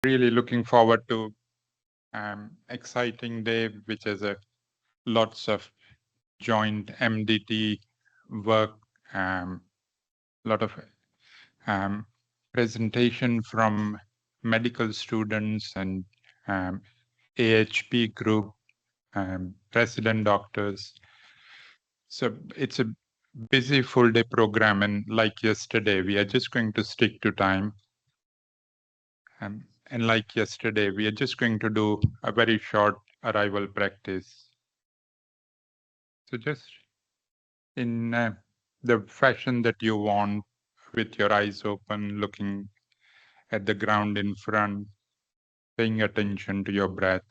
really looking forward to exciting day, which is lots of joint MDT work, lot of presentation from medical students and AHP group, resident doctors. So it's a busy full day program, and like yesterday, we are just going to stick to time. And like yesterday, we are just going to do a very short arrival practice. So just in the fashion that you want, with your eyes open, looking at the ground in front, paying attention to your breath.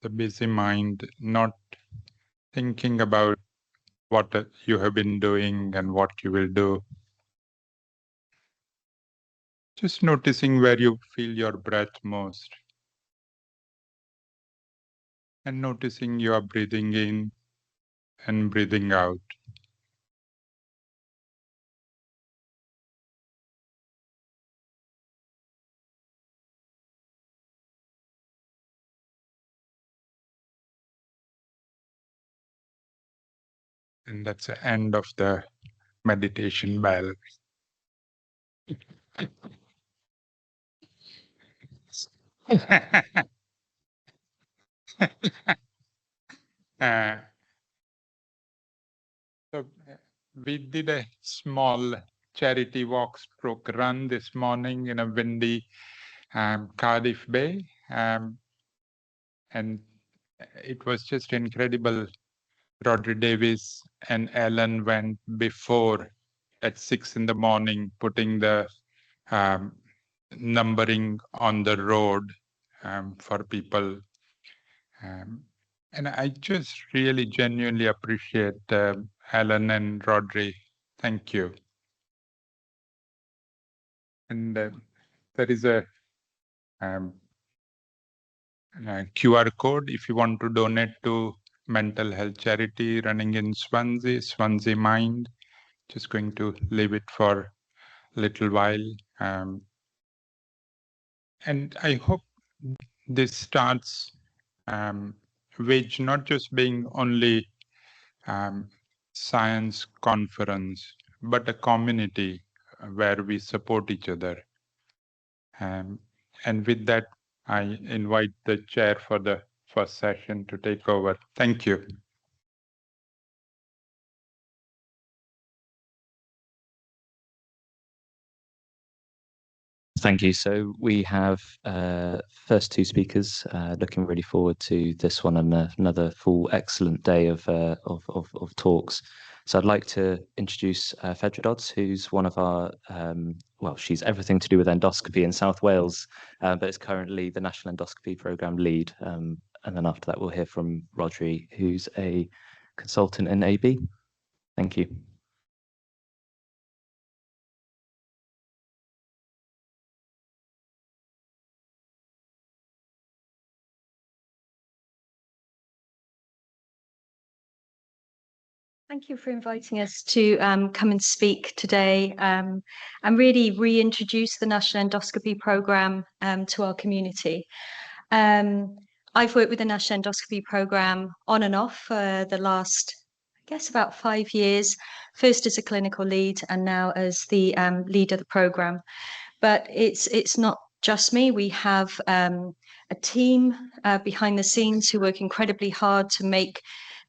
The busy mind, not thinking about what you have been doing and what you will do. Just noticing where you feel your breath most. And noticing you are breathing in and breathing out. And that's the end of the meditation bell. So we did a small charity walk stroke run this morning in a windy Cardiff Bay. And it was just incredible. Rodri Davis and Alan went before at 6 in the morning, putting the numbering on the road for people. And I just really genuinely appreciate Alan and Rodri. Thank you. And there is a QR code if you want to donate to mental health charity running in Swansea, Swansea Mind. Just going to leave it for a little while. And I hope this starts which not just being only science conference, but a community where we support each other. And with that, I invite the chair for the first session to take over. Thank you. Thank you. So we have first two speakers. Looking really forward to this one and another full excellent day of talks. So I'd like to introduce Fedra Dodds, who's one of our well, she's everything to do with endoscopy in South Wales, but is currently the National Endoscopy Programme lead. And then after that, we'll hear from Rodri, who's a consultant in AB. Thank you. Thank you for inviting us to come and speak today and really reintroduce the National Endoscopy Programme to our community. I've worked with the National Endoscopy Programme on and off for the last, I guess, about 5 years, first as a clinical lead and now as the lead of the programme. But it's not just me. We have a team behind the scenes who work incredibly hard to make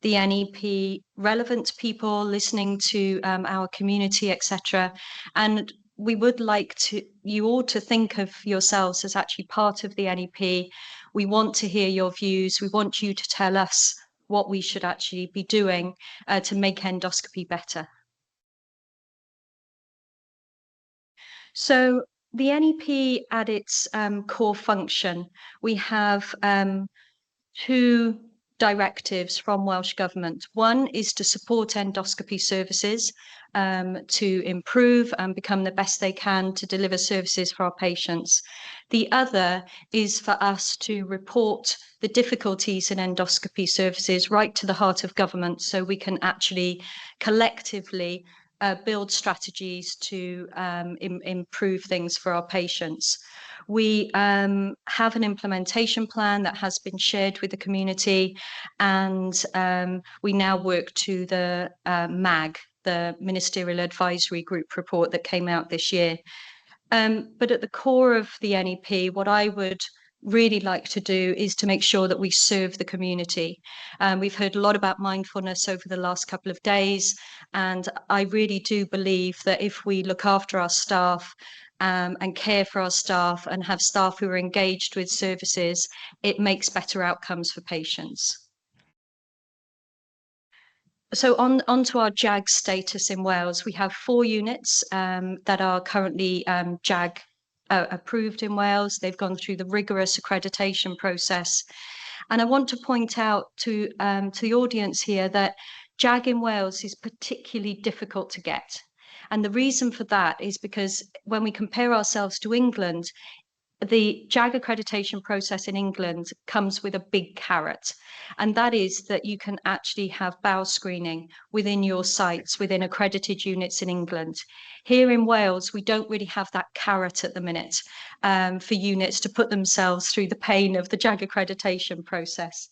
the NEP relevant to people listening to our community, etc. And we would like you all to think of yourselves as actually part of the NEP. We want to hear your views. We want you to tell us what we should actually be doing to make endoscopy better. So the NEP at its core function, we have two directives from Welsh Government. One is to support endoscopy services to improve and become the best they can to deliver services for our patients. The other is for us to report the difficulties in endoscopy services right to the heart of government so we can actually collectively build strategies to improve things for our patients. We have an implementation plan that has been shared with the community, and we now work to the MAG, the Ministerial Advisory Group report that came out this year. But at the core of the NEP, what I would really like to do is to make sure that we serve the community. We've heard a lot about mindfulness over the last couple of days, and I really do believe that if we look after our staff and care for our staff and have staff who are engaged with services, it makes better outcomes for patients. So onto our JAG status in Wales, we have 4 units that are currently JAG approved in Wales. They've gone through the rigorous accreditation process. And I want to point out to the audience here that JAG in Wales is particularly difficult to get. And the reason for that is because when we compare ourselves to England, the JAG accreditation process in England comes with a big carrot, and that is that you can actually have bowel screening within your sites, within accredited units in England. Here in Wales, we don't really have that carrot at the minute for units to put themselves through the pain of the JAG accreditation process.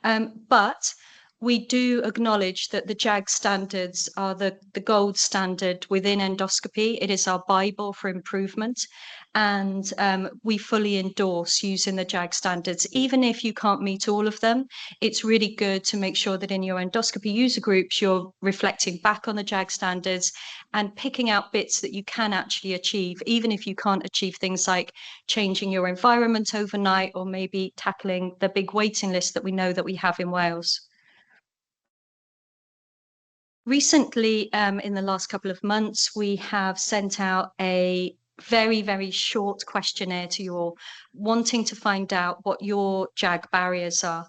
But we do acknowledge that the JAG standards are the gold standard within endoscopy. It is our Bible for improvement. And we fully endorse using the JAG standards. Even if you can't meet all of them, it's really good to make sure that in your endoscopy user groups, you're reflecting back on the JAG standards and picking out bits that you can actually achieve, even if you can't achieve things like changing your environment overnight or maybe tackling the big waiting list that we know that we have in Wales. Recently, in the last couple of months, we have sent out a very, very short questionnaire to you all, wanting to find out what your JAG barriers are.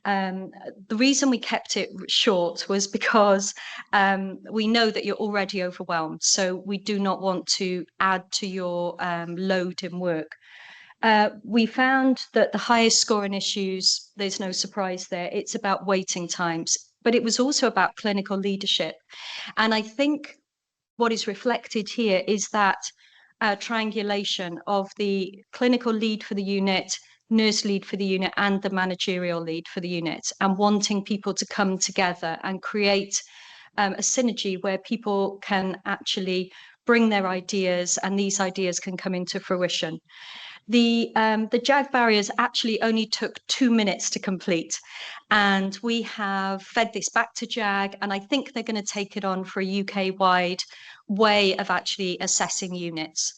The reason we kept it short was because we know that you're already overwhelmed, so we do not want to add to your load in work. We found that the highest scoring issues, there's no surprise there, it's about waiting times, but it was also about clinical leadership. And I think what is reflected here is that triangulation of the clinical lead for the unit, nurse lead for the unit, and the managerial lead for the unit, and wanting people to come together and create a synergy where people can actually bring their ideas and these ideas can come into fruition. The JAG barriers actually only took 2 minutes to complete, and we have fed this back to JAG, and I think they're going to take it on for a UK-wide way of actually assessing units.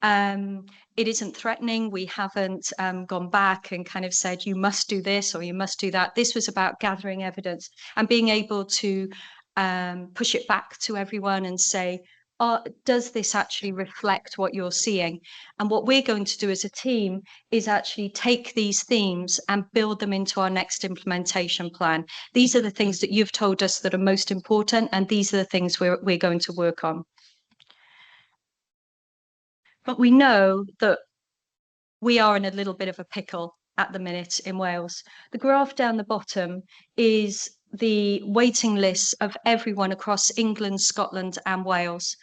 It isn't threatening. We haven't gone back and kind of said, you must do this or you must do that. This was about gathering evidence and being able to push it back to everyone and say, does this actually reflect what you're seeing? And what we're going to do as a team is actually take these themes and build them into our next implementation plan. These are the things that you've told us that are most important, and these are the things we're going to work on. But we know that we are in a little bit of a pickle at the minute in Wales. The graph down the bottom is the waiting lists of everyone across England, Scotland, and Wales.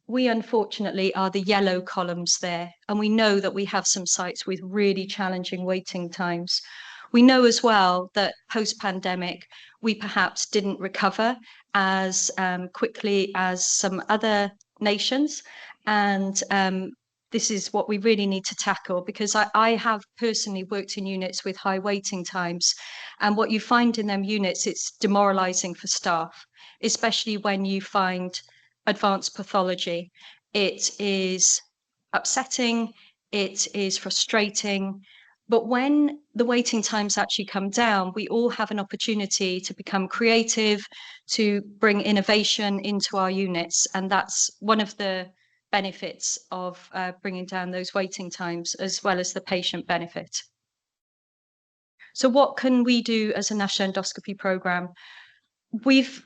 We unfortunately are the yellow columns there, and we know that we have some sites with really challenging waiting times. We know as well that post-pandemic, we perhaps didn't recover as quickly as some other nations, and this is what we really need to tackle, because I have personally worked in units with high waiting times, and what you find in them units, it's demoralizing for staff, especially when you find advanced pathology. It is upsetting, it is frustrating, but when the waiting times actually come down, we all have an opportunity to become creative, to bring innovation into our units, and that's one of the benefits of bringing down those waiting times, as well as the patient benefit. So what can we do as a National Endoscopy Programme? We've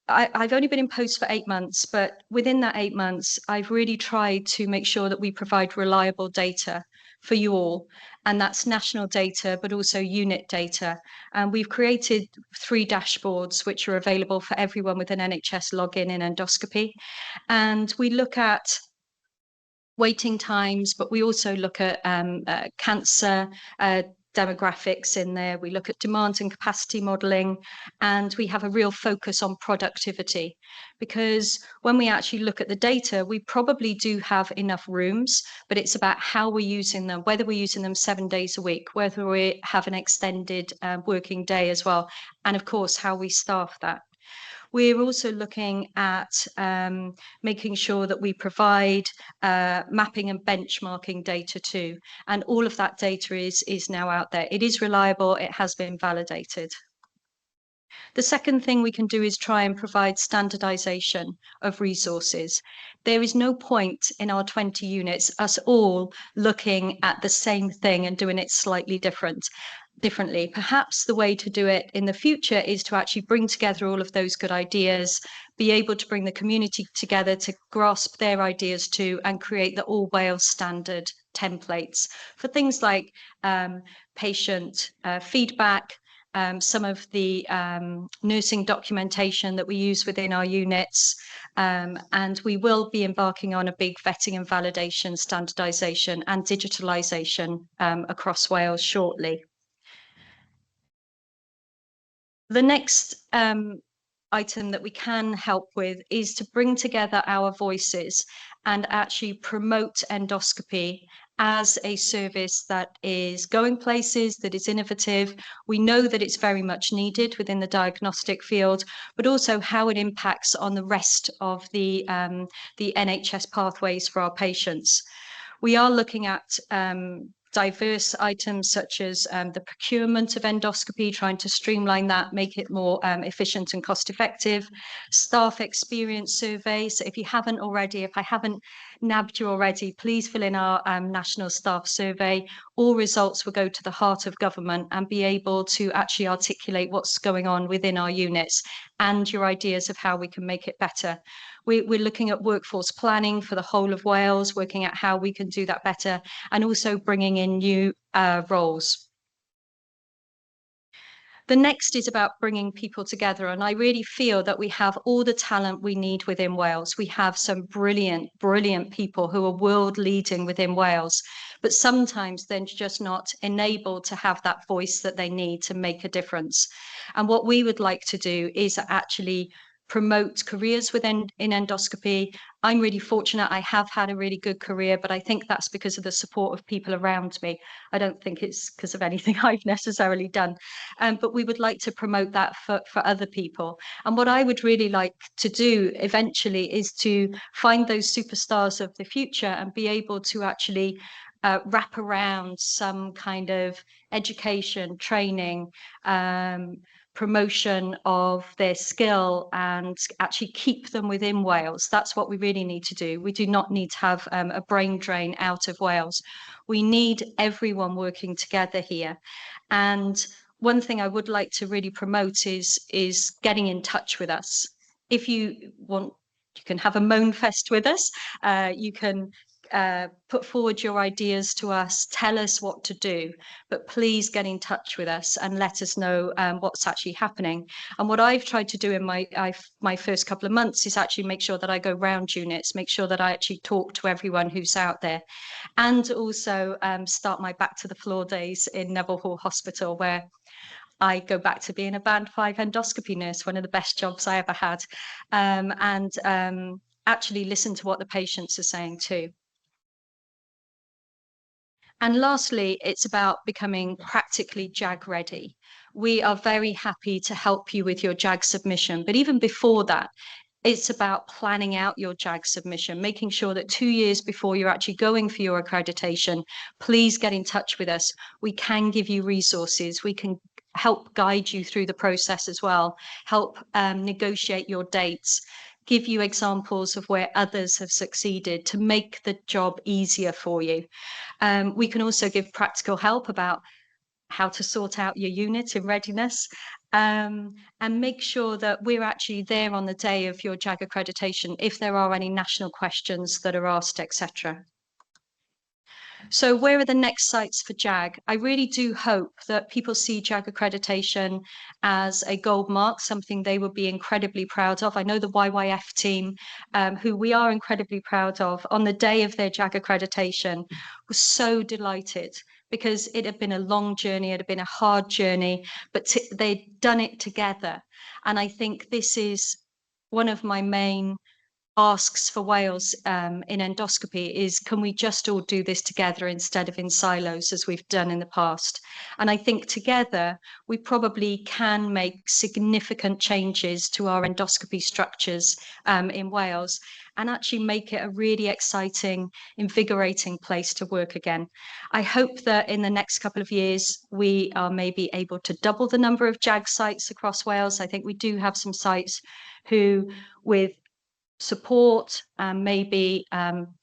I've only been in post for 8 months, but within that 8 months, I've really tried to make sure that we provide reliable data for you all. And that's national data, but also unit data. And we've created 3 dashboards, which are available for everyone with an NHS login in endoscopy. And we look at waiting times, but we also look at cancer demographics in there. We look at demand and capacity modeling, and we have a real focus on productivity, because when we actually look at the data, we probably do have enough rooms, but it's about how we're using them, whether we're using them 7 days a week, whether we have an extended working day as well, and of course, how we staff that. We're also looking at making sure that we provide mapping and benchmarking data too. And all of that data is now out there. It is reliable, it has been validated. The second thing we can do is try and provide standardization of resources. There is no point in our 20 units, us all looking at the same thing and doing it slightly differently. Perhaps the way to do it in the future is to actually bring together all of those good ideas, be able to bring the community together to grasp their ideas too, and create the All Wales standard templates for things like patient feedback, some of the nursing documentation that we use within our units, and we will be embarking on a big vetting and validation, standardisation and digitalisation across Wales shortly. The next item that we can help with is to bring together our voices and actually promote endoscopy as a service that is going places, that is innovative. We know that it's very much needed within the diagnostic field, but also how it impacts on the rest of the NHS pathways for our patients. We are looking at diverse items such as the procurement of endoscopy, trying to streamline that, make it more efficient and cost effective. Staff experience surveys. So if you haven't already, if I haven't nabbed you already, please fill in our national staff survey. All results will go to the heart of government and be able to actually articulate what's going on within our units and your ideas of how we can make it better. We're looking at workforce planning for the whole of Wales, working at how we can do that better, and also bringing in new roles. The next is about bringing people together, and I really feel that we have all the talent we need within Wales. We have some brilliant, brilliant people who are world leading within Wales, but sometimes they're just not enabled to have that voice that they need to make a difference. And what we would like to do is actually promote careers in endoscopy. I'm really fortunate. I have had a really good career, but I think that's because of the support of people around me. I don't think it's because of anything I've necessarily done. But we would like to promote that for other people. And what I would really like to do eventually is to find those superstars of the future and be able to actually wrap around some kind of education, training, promotion of their skill, and actually keep them within Wales. That's what we really need to do. We do not need to have a brain drain out of Wales. We need everyone working together here. And one thing I would like to really promote is getting in touch with us. If you want, you can have a moan fest with us. You can put forward your ideas to us, tell us what to do, but please get in touch with us and let us know what's actually happening. And what I've tried to do in my first couple of months is actually make sure that I go round units, make sure that I actually talk to everyone who's out there, and also start my back to the floor days in Neville Hall Hospital, where I go back to being a band 5 endoscopy nurse, one of the best jobs I ever had, and actually listen to what the patients are saying too. And lastly, it's about becoming practically JAG ready. We are very happy to help you with your JAG submission, but even before that, it's about planning out your JAG submission, making sure that 2 years before you're actually going for your accreditation, please get in touch with us. We can give you resources. We can help guide you through the process as well, help negotiate your dates, give you examples of where others have succeeded to make the job easier for you. We can also give practical help about how to sort out your unit in readiness, and make sure that we're actually there on the day of your JAG accreditation if there are any national questions that are asked, etc. So where are the next sites for JAG? I really do hope that people see JAG accreditation as a gold mark, something they would be incredibly proud of. I know the YYF team, who we are incredibly proud of, on the day of their JAG accreditation, was so delighted because it had been a long journey, it had been a hard journey, but they'd done it together. And I think this is one of my main asks for Wales in endoscopy is, can we just all do this together instead of in silos as we've done in the past? And I think together we probably can make significant changes to our endoscopy structures in Wales and actually make it a really exciting, invigorating place to work again. I hope that in the next couple of years we are maybe able to double the number of JAG sites across Wales. I think we do have some sites who, with support and maybe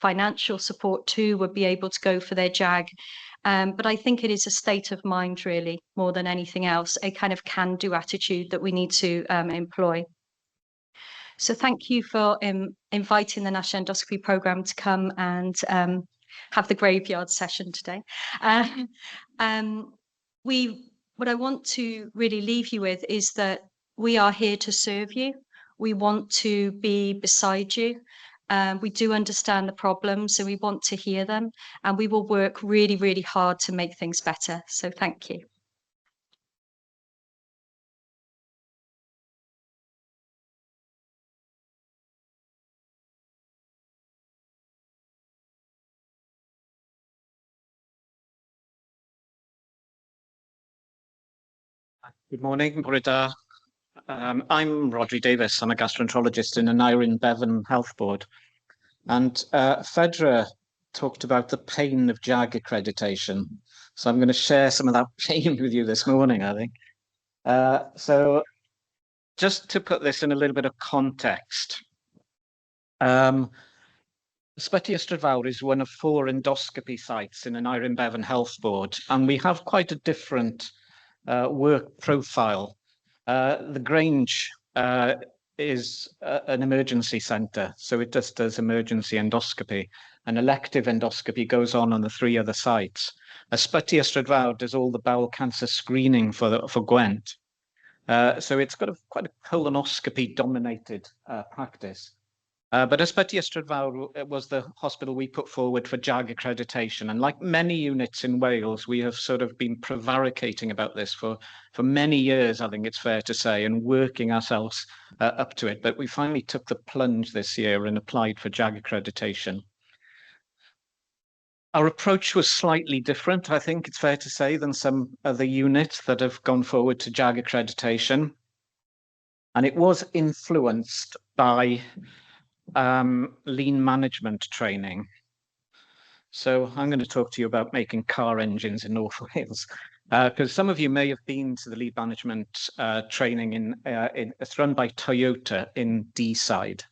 financial support too, would be able to go for their JAG. But I think it is a state of mind, really, more than anything else, a kind of can-do attitude that we need to employ. So thank you for inviting the National Endoscopy Programme to come and have the graveyard session today. What I want to really leave you with is that we are here to serve you. We want to be beside you. We do understand the problems, so we want to hear them, and we will work really, really hard to make things better. So thank you. Good morning, bore da. I'm Rodri Davis. I'm a gastroenterologist in Aneurin Bevan Health Board. And Fedra talked about the pain of JAG accreditation. So I'm going to share some of that pain with you this morning, I think. So just to put this in a little bit of context, Ysbyty Ystrad Fawr is one of 4 endoscopy sites in Aneurin Bevan Health Board, and we have quite a different work profile. The Grange is an emergency centre, so it just does emergency endoscopy. An elective endoscopy goes on the 3 other sites. Ysbyty Ystrad Fawr does all the bowel cancer screening for Gwent. So it's got quite a colonoscopy-dominated practice. But Ysbyty Ystrad Fawr was the hospital we put forward for JAG accreditation. And like many units in Wales, we have sort of been prevaricating about this for many years, I think it's fair to say, and working ourselves up to it. But we finally took the plunge this year and applied for JAG accreditation. Our approach was slightly different, I think it's fair to say, than some other units that have gone forward to JAG accreditation. And it was influenced by lean management training. So I'm going to talk to you about making car engines in North Wales, because some of you may have been to the lean management training it's run by Toyota in Deeside.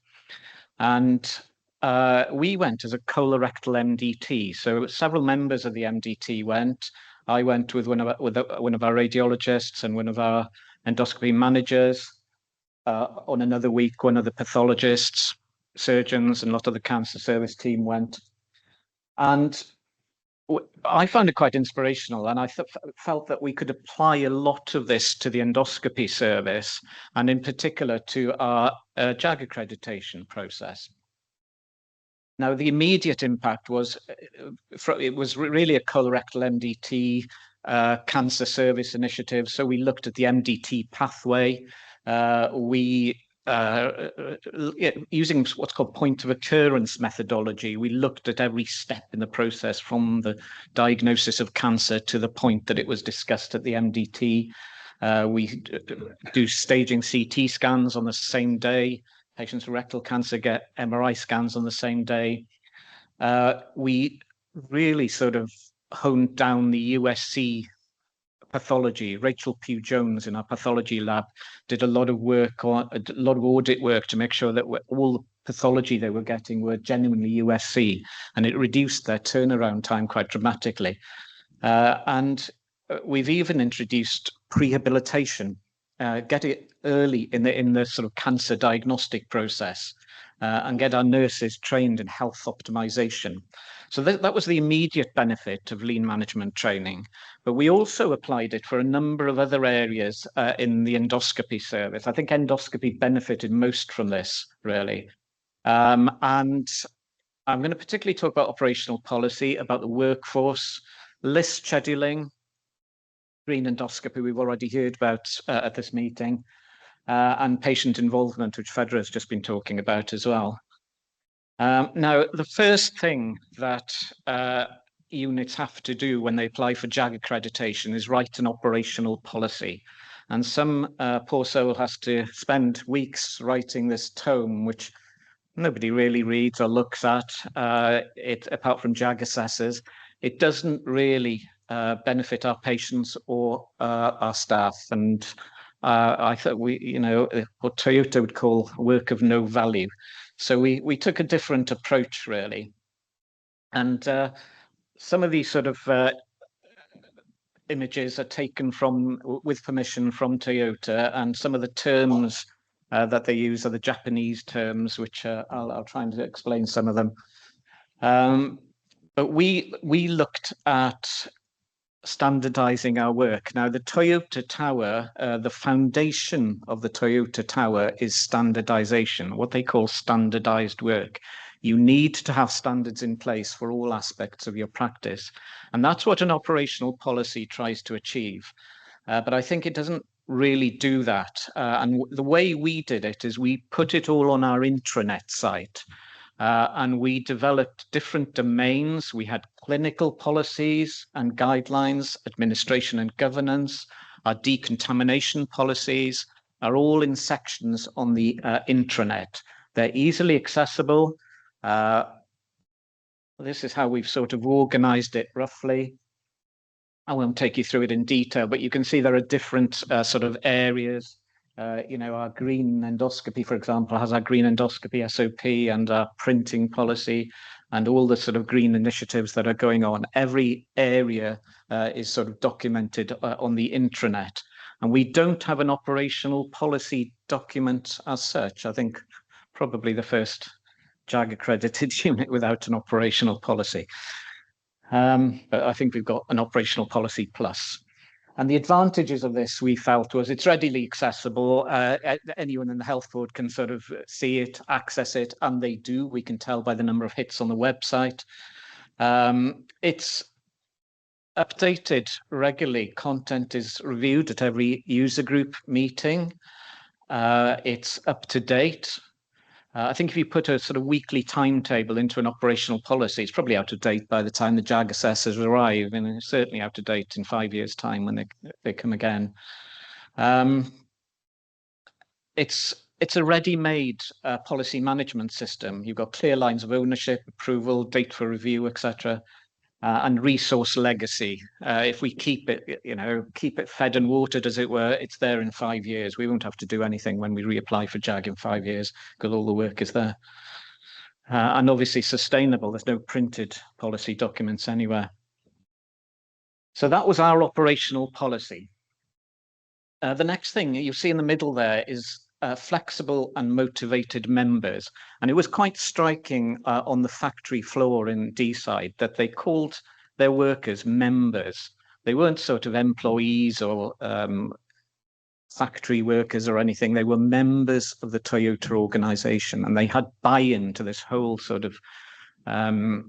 And we went as a colorectal MDT. So several members of the MDT went. I went with one of our radiologists and one of our endoscopy managers. On another week, one of the pathologists, surgeons, and a lot of the cancer service team went. And I found it quite inspirational, and I felt that we could apply a lot of this to the endoscopy service, and in particular to our JAG accreditation process. Now, the immediate impact was, it was really a colorectal MDT cancer service initiative. So we looked at the MDT pathway. Using what's called point of occurrence methodology, we looked at every step in the process from the diagnosis of cancer to the point that it was discussed at the MDT. We do staging CT scans on the same day. Patients with rectal cancer get MRI scans on the same day. We really sort of honed down the USC pathology. Rachel Pugh-Jones in our pathology lab did a lot of work on a lot of audit work to make sure that all the pathology they were getting were genuinely USC, and it reduced their turnaround time quite dramatically. And we've even introduced prehabilitation get it early in the sort of cancer diagnostic process, and get our nurses trained in health optimization. So that was the immediate benefit of lean management training. But we also applied it for a number of other areas in the endoscopy service. I think endoscopy benefited most from this, really. And I'm going to particularly talk about operational policy, about the workforce, list scheduling, green endoscopy we've already heard about at this meeting, and patient involvement, which Fedra has just been talking about as well. Now, the first thing that units have to do when they apply for JAG accreditation is write an operational policy. And some poor soul has to spend weeks writing this tome, which nobody really reads or looks at, it apart from JAG assessors. It doesn't really benefit our patients or our staff. And I thought what Toyota would call work of no value. So we took a different approach, really. And some of these sort of images are taken with permission from Toyota, and some of the terms that they use are the Japanese terms, which I'll try and explain some of them. But we looked at standardizing our work. Now, the Toyota Tower, the foundation of the Toyota Tower is standardization, what they call standardized work. You need to have standards in place for all aspects of your practice. And that's what an operational policy tries to achieve. But I think it doesn't really do that. And the way we did it is we put it all on our intranet site. And we developed different domains. We had clinical policies and guidelines, administration and governance. Our decontamination policies are all in sections on the intranet. They're easily accessible. This is how we've sort of organized it roughly. I won't take you through it in detail, but you can see there are different sort of areas. Our green endoscopy, for example, has our green endoscopy SOP and our printing policy and all the sort of green initiatives that are going on. Every area is sort of documented on the intranet. And we don't have an operational policy document as such. I think probably the first JAG accredited unit without an operational policy. But I think we've got an operational policy plus. And the advantages of this, we felt, was it's readily accessible. Anyone in the health board can sort of see it, access it, and they do. We can tell by the number of hits on the website. It's updated regularly. Content is reviewed at every user group meeting. It's up to date. I think if you put a sort of weekly timetable into an operational policy, it's probably out of date by the time the JAG assessors arrive, and it's certainly out of date in 5 years' time when they come again. It's a ready-made policy management system. You've got clear lines of ownership, approval, date for review, etc., and resource legacy. If we keep it fed and watered, as it were, it's there in 5 years. We won't have to do anything when we reapply for JAG in 5 years because all the work is there. And obviously sustainable. There's no printed policy documents anywhere. So that was our operational policy. The next thing you see in the middle there is flexible and motivated members. And it was quite striking on the factory floor in Deeside that they called their workers members. They weren't sort of employees or factory workers or anything. They were members of the Toyota organization, and they had buy-in to this whole sort of, that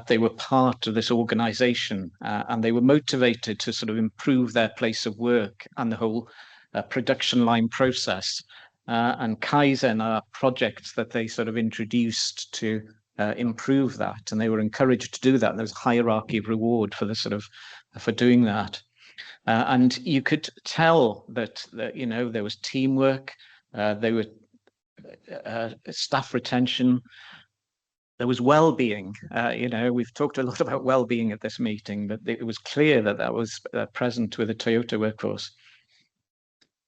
they were part of this organization, and they were motivated to sort of improve their place of work and the whole production line process. And Kaizen are projects that they sort of introduced to improve that, and they were encouraged to do that. And there was a hierarchy of reward for the sort of for doing that. And you could tell that there was teamwork, there were staff retention, there was well-being. We've talked a lot about well-being at this meeting, but it was clear that that was present with the Toyota workforce.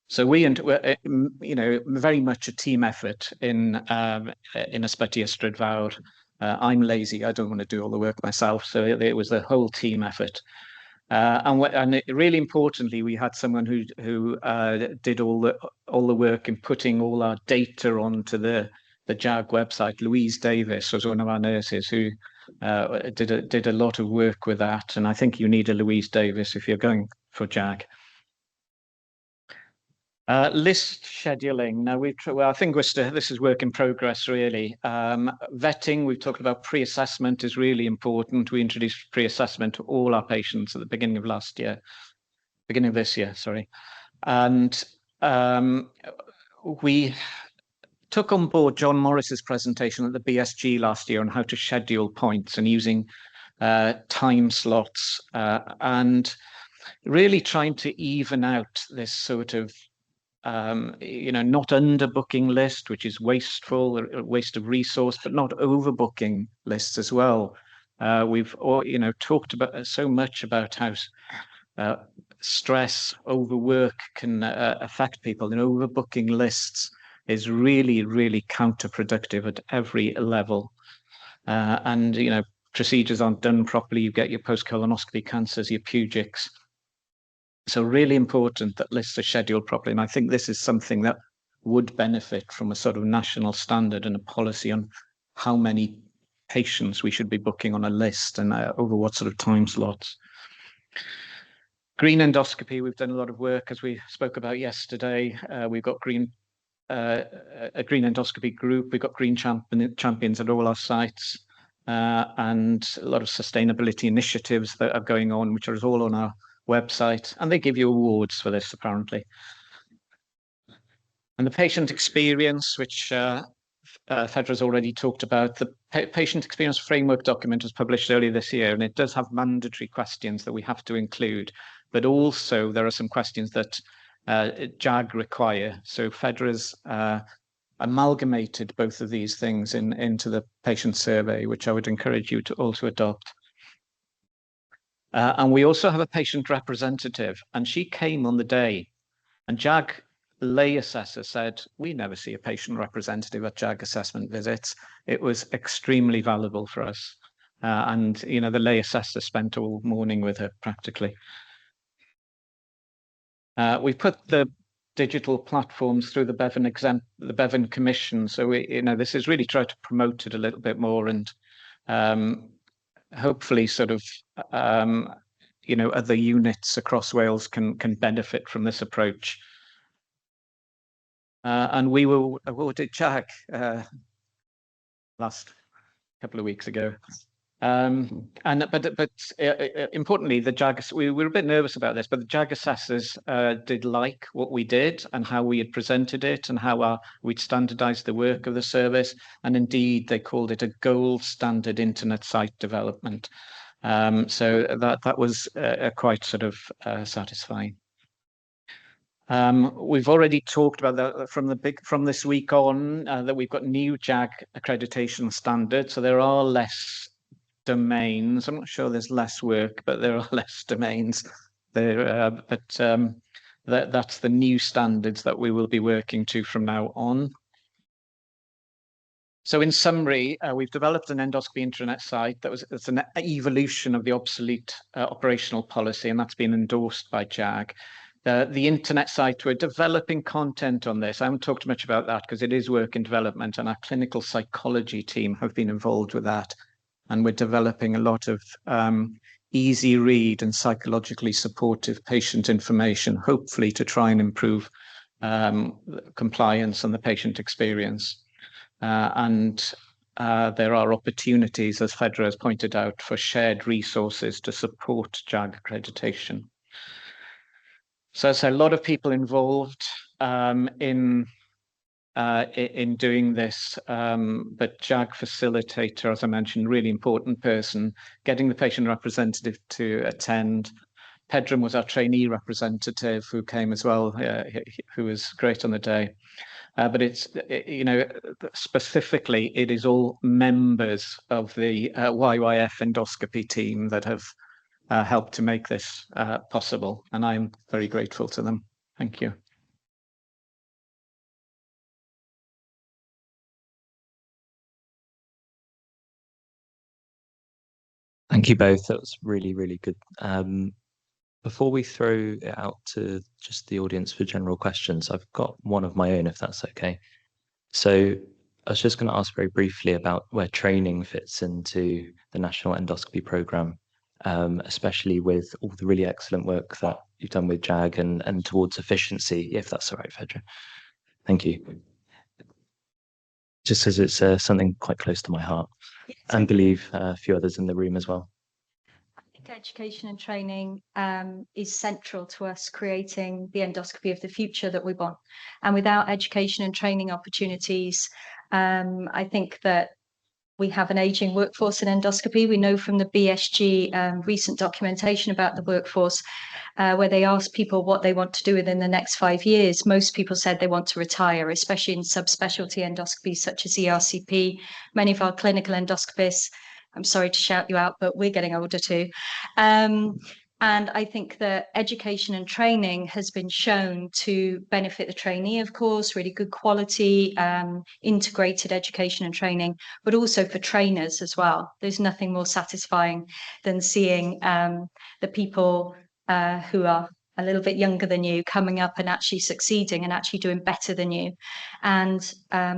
So we, very much a team effort in Ysbyty Ystrad Fawr. I'm lazy. I don't want to do all the work myself. So it was a whole team effort. Really importantly, we had someone who did all the work in putting all our data onto the JAG website. Louise Davis was one of our nurses who did a lot of work with that, and I think you need a Louise Davis if you're going for JAG. List scheduling. Now I think this is work in progress really. Vetting, we've talked about pre-assessment is really important. We introduced pre-assessment to all our patients at the beginning of this year, sorry. And we took on board John Morris's presentation at the BSG last year on how to schedule points and using time slots and really trying to even out this sort of not underbooking list, which is wasteful, a waste of resource, but not overbooking lists as well. We've talked about so much about how stress, overwork can affect people, and overbooking lists is really, really counterproductive at every level. And procedures aren't done properly. You get your post-colonoscopy cancers, your pugics. So really important that lists are scheduled properly. And I think this is something that would benefit from a sort of national standard and a policy on how many patients we should be booking on a list and over what sort of time slots. Green endoscopy, we've done a lot of work, as we spoke about yesterday. We've got a green endoscopy group. We've got green champions at all our sites, and a lot of sustainability initiatives that are going on, which are all on our website, and they give you awards for this apparently. And the patient experience, which Fedra's already talked about, the patient experience framework document was published earlier this year, and it does have mandatory questions that we have to include, but also there are some questions that JAG require. So Fedra's amalgamated both of these things into the patient survey, which I would encourage you to also adopt. And we also have a patient representative, and she came on the day, and JAG lay assessor said, we never see a patient representative at JAG assessment visits. It was extremely valuable for us. And the lay assessor spent all morning with her practically. We put the digital platforms through the Bevan Commission. So this is really trying to promote it a little bit more, and hopefully sort of other units across Wales can benefit from this approach. And we were awarded JAG last couple of weeks ago. But importantly, the JAG, we were a bit nervous about this, but the JAG assessors did like what we did and how we had presented it and how we'd standardized the work of the service. And indeed, they called it a gold standard internet site development. So that was quite sort of satisfying. We've already talked about that from this week on, that we've got new JAG accreditation standards. So there are less domains. I'm not sure there's less work, but there are less domains there. That's the new standards that we will be working to from now on. So in summary, we've developed an endoscopy intranet site it's an evolution of the obsolete operational policy, and that's been endorsed by JAG. The internet site, we're developing content on this. I haven't talked much about that because it is work in development, and our clinical psychology team have been involved with that. And we're developing a lot of easy read and psychologically supportive patient information, hopefully to try and improve compliance and the patient experience. And there are opportunities, as Fedra has pointed out, for shared resources to support JAG accreditation. So there's a lot of people involved in doing this, but JAG facilitator, as I mentioned, really important person, getting the patient representative to attend. Pedram was our trainee representative who came as well, who was great on the day. But it's, specifically, it is all members of the YYF endoscopy team that have helped to make this possible. And I'm very grateful to them. Thank you. Thank you both. That was really, really good. Before we throw it out to just the audience for general questions, I've got one of my own, if that's okay. So I was just going to ask very briefly about where training fits into the National Endoscopy Programme, especially with all the really excellent work that you've done with JAG and towards efficiency, if that's all right, Phaedra. Thank you. Just as it's something quite close to my heart, and believe a few others in the room as well. Education and training is central to us creating the endoscopy of the future that we want. And without education and training opportunities, I think that we have an aging workforce in endoscopy. We know from the BSG recent documentation about the workforce, where they asked people what they want to do within the next 5 years. Most people said they want to retire, especially in subspecialty endoscopies such as ERCP. Many of our clinical endoscopists, I'm sorry to shout you out, but we're getting older too. And I think that education and training has been shown to benefit the trainee, of course, really good quality, integrated education and training, but also for trainers as well. There's nothing more satisfying than seeing the people who are a little bit younger than you coming up and actually succeeding and actually doing better than you. And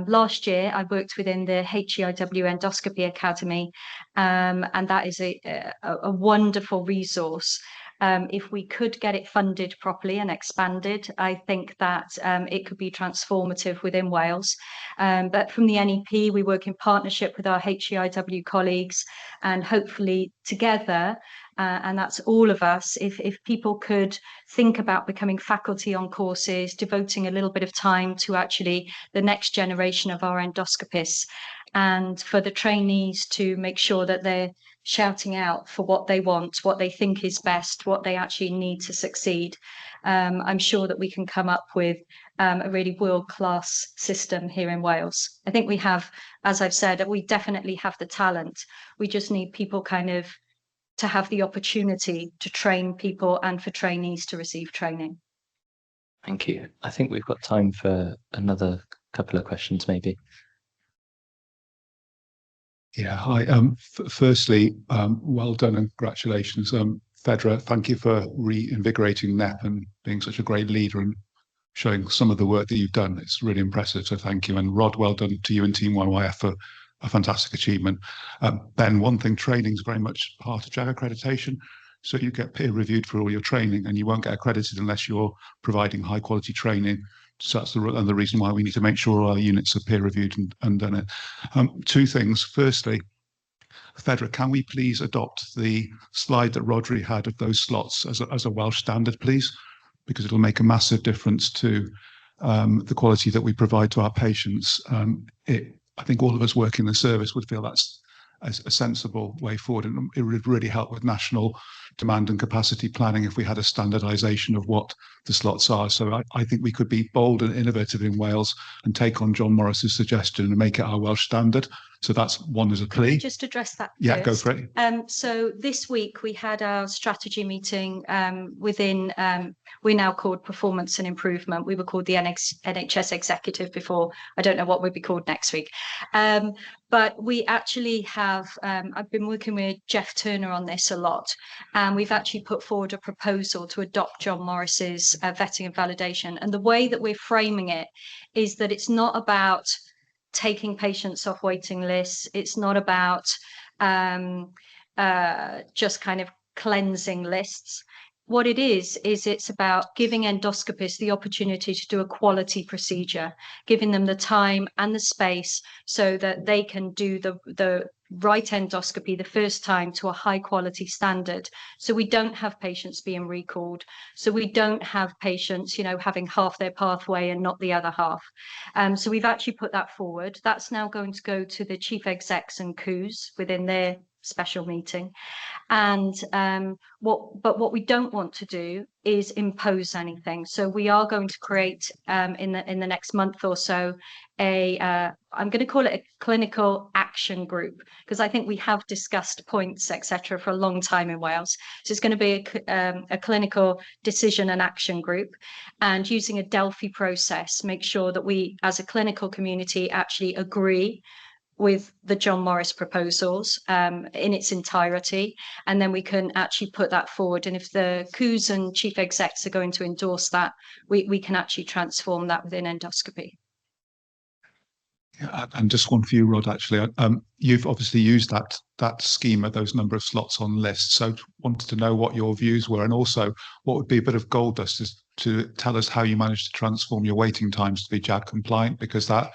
last year I worked within the HEIW Endoscopy Academy, and that is a wonderful resource. If we could get it funded properly and expanded, I think that it could be transformative within Wales. But from the NEP, we work in partnership with our HEIW colleagues, and hopefully together, and that's all of us, if people could think about becoming faculty on courses, devoting a little bit of time to actually the next generation of our endoscopists, and for the trainees to make sure that they're shouting out for what they want, what they think is best, what they actually need to succeed. I'm sure that we can come up with a really world-class system here in Wales. I think we have, as I've said, we definitely have the talent. We just need people kind of to have the opportunity to train people and for trainees to receive training. Thank you. I think we've got time for another couple of questions, maybe. Yeah, hi. Firstly, well done and congratulations. Phaedra, thank you for reinvigorating NEP and being such a great leader and showing some of the work that you've done. It's really impressive, so thank you. And Rod, well done to you and Team YYF for a fantastic achievement. Ben, one thing, training is very much part of JAG accreditation. So you get peer reviewed for all your training and you won't get accredited unless you're providing high quality training. So that's the reason why we need to make sure our units are peer reviewed and done it. Two things. Firstly, Phaedra, can we please adopt the slide that Rodri had of those slots as a Welsh standard, please? Because it'll make a massive difference to the quality that we provide to our patients. I think all of us working in the service would feel that's a sensible way forward, and it would really help with national demand and capacity planning if we had a standardisation of what the slots are. So I think we could be bold and innovative in Wales and take on John Morris's suggestion and make it our Welsh standard. So that's one as a plea. Just address that first. Yeah, go for it. So this week we had our strategy meeting within, we're now called Performance and Improvement. We were called the NHS Executive before. I don't know what we'll be called next week. But we actually have, I've been working with Jeff Turner on this a lot, and we've actually put forward a proposal to adopt John Morris's vetting and validation. And the way that we're framing it is that it's not about taking patients off waiting lists. It's not about just kind of cleansing lists. What it is it's about giving endoscopists the opportunity to do a quality procedure, giving them the time and the space so that they can do the right endoscopy the first time to a high quality standard. So we don't have patients being recalled. So we don't have patients, having half their pathway and not the other half. So we've actually put that forward. That's now going to go to the chief execs and COOs within their special meeting. And what we don't want to do is impose anything. So we are going to create in the next month or so I'm going to call it a clinical action group, because I think we have discussed points, etc., for a long time in Wales. So it's going to be a clinical decision and action group, and using a Delphi process, make sure that we, as a clinical community, actually agree with the John Morris proposals in its entirety, and then we can actually put that forward. And if the COOs and chief execs are going to endorse that, we can actually transform that within endoscopy. Yeah, and just one for you, Rod, actually. You've obviously used that schema, those number of slots on lists. So wanted to know what your views were, and also what would be a bit of gold dust is to tell us how you managed to transform your waiting times to be JAG compliant, because that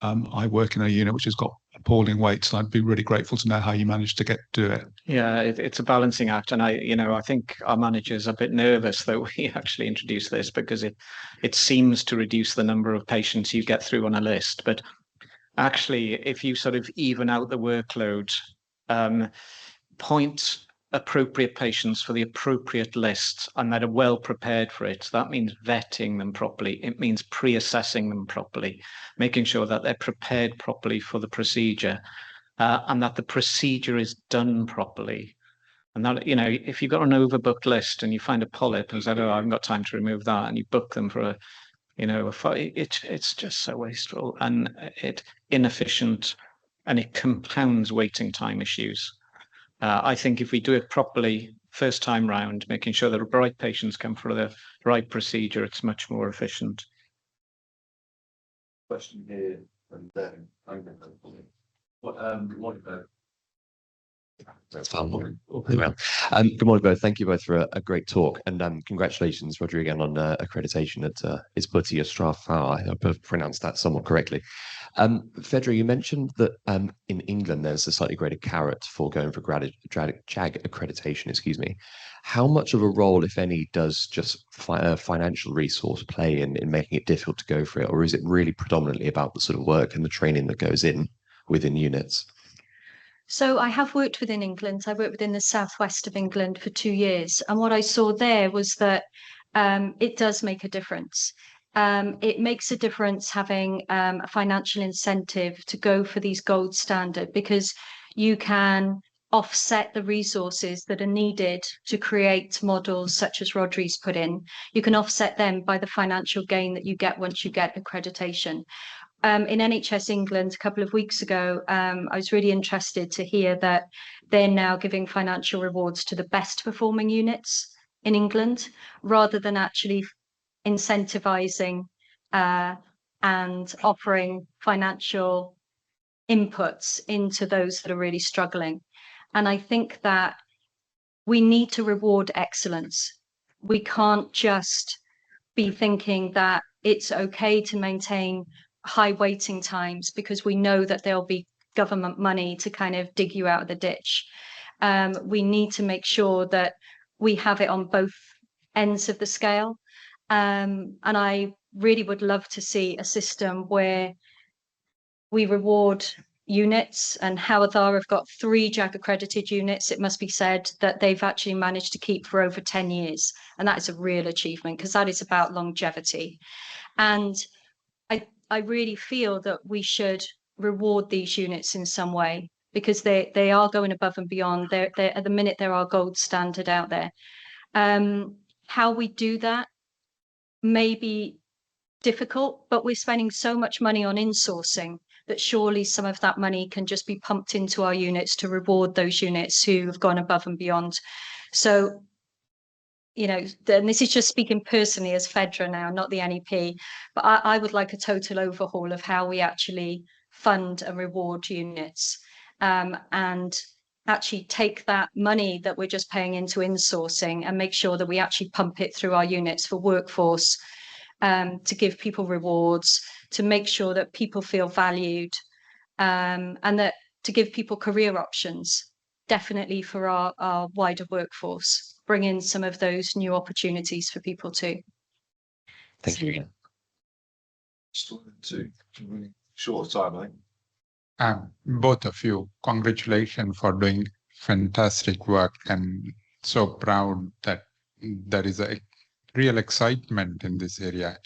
I work in a unit which has got appalling waits, and I'd be really grateful to know how you managed to do it. Yeah, it's a balancing act, and I think our managers are a bit nervous that we actually introduced this because it seems to reduce the number of patients you get through on a list. But actually, if you sort of even out the workload, point appropriate patients for the appropriate list and that are well prepared for it. That means vetting them properly. It means pre-assessing them properly, making sure that they're prepared properly for the procedure. And that the procedure is done properly. And that, if you've got an overbooked list and you find a polyp and say, oh, I haven't got time to remove that, and you book them for it's just so wasteful and inefficient, and it compounds waiting time issues. I think if we do it properly first time round, making sure that the right patients come for the right procedure, it's much more efficient. Question here and then. That's fine. Good morning, both. Thank you both for a great talk, and congratulations, Roger, again on accreditation at Isputi Strafau. I hope I've pronounced that somewhat correctly. Fedra, you mentioned that in England there's a slightly greater carrot for going for JAG accreditation. Excuse me. How much of a role, if any, does just financial resource play in making it difficult to go for it, or is it really predominantly about the sort of work and the training that goes in within units? So I have worked within England. I worked within the southwest of England for 2 years. And what I saw there was that it does make a difference. It makes a difference having a financial incentive to go for these gold standard, because you can offset the resources that are needed to create models such as Rodri's put in. You can offset them by the financial gain that you get once you get accreditation. In NHS England a couple of weeks ago, I was really interested to hear that they're now giving financial rewards to the best performing units in England, rather than actually incentivizing and offering financial inputs into those that are really struggling. And I think that we need to reward excellence. We can't just be thinking that it's okay to maintain high waiting times because we know that there'll be government money to kind of dig you out of the ditch. We need to make sure that we have it on both ends of the scale. And I really would love to see a system where we reward units, and Hywel Dda have got 3 JAG accredited units. It must be said that they've actually managed to keep for over 10 years. And that is a real achievement, because that is about longevity. And I really feel that we should reward these units in some way, because they are going above and beyond. They're at the minute there are gold standard out there. How we do that may be difficult, but we're spending so much money on insourcing that surely some of that money can just be pumped into our units to reward those units who have gone above and beyond. So, and this is just speaking personally as Fedra now, not the NEP, but I would like a total overhaul of how we actually fund and reward units, and actually take that money that we're just paying into insourcing and make sure that we actually pump it through our units for workforce, to give people rewards, to make sure that people feel valued, and that to give people career options, definitely for our wider workforce. Bring in some of those new opportunities for people too. Thank you. Short time, I think. Both of you, congratulations for doing fantastic work, and so proud that there is a real excitement in this area.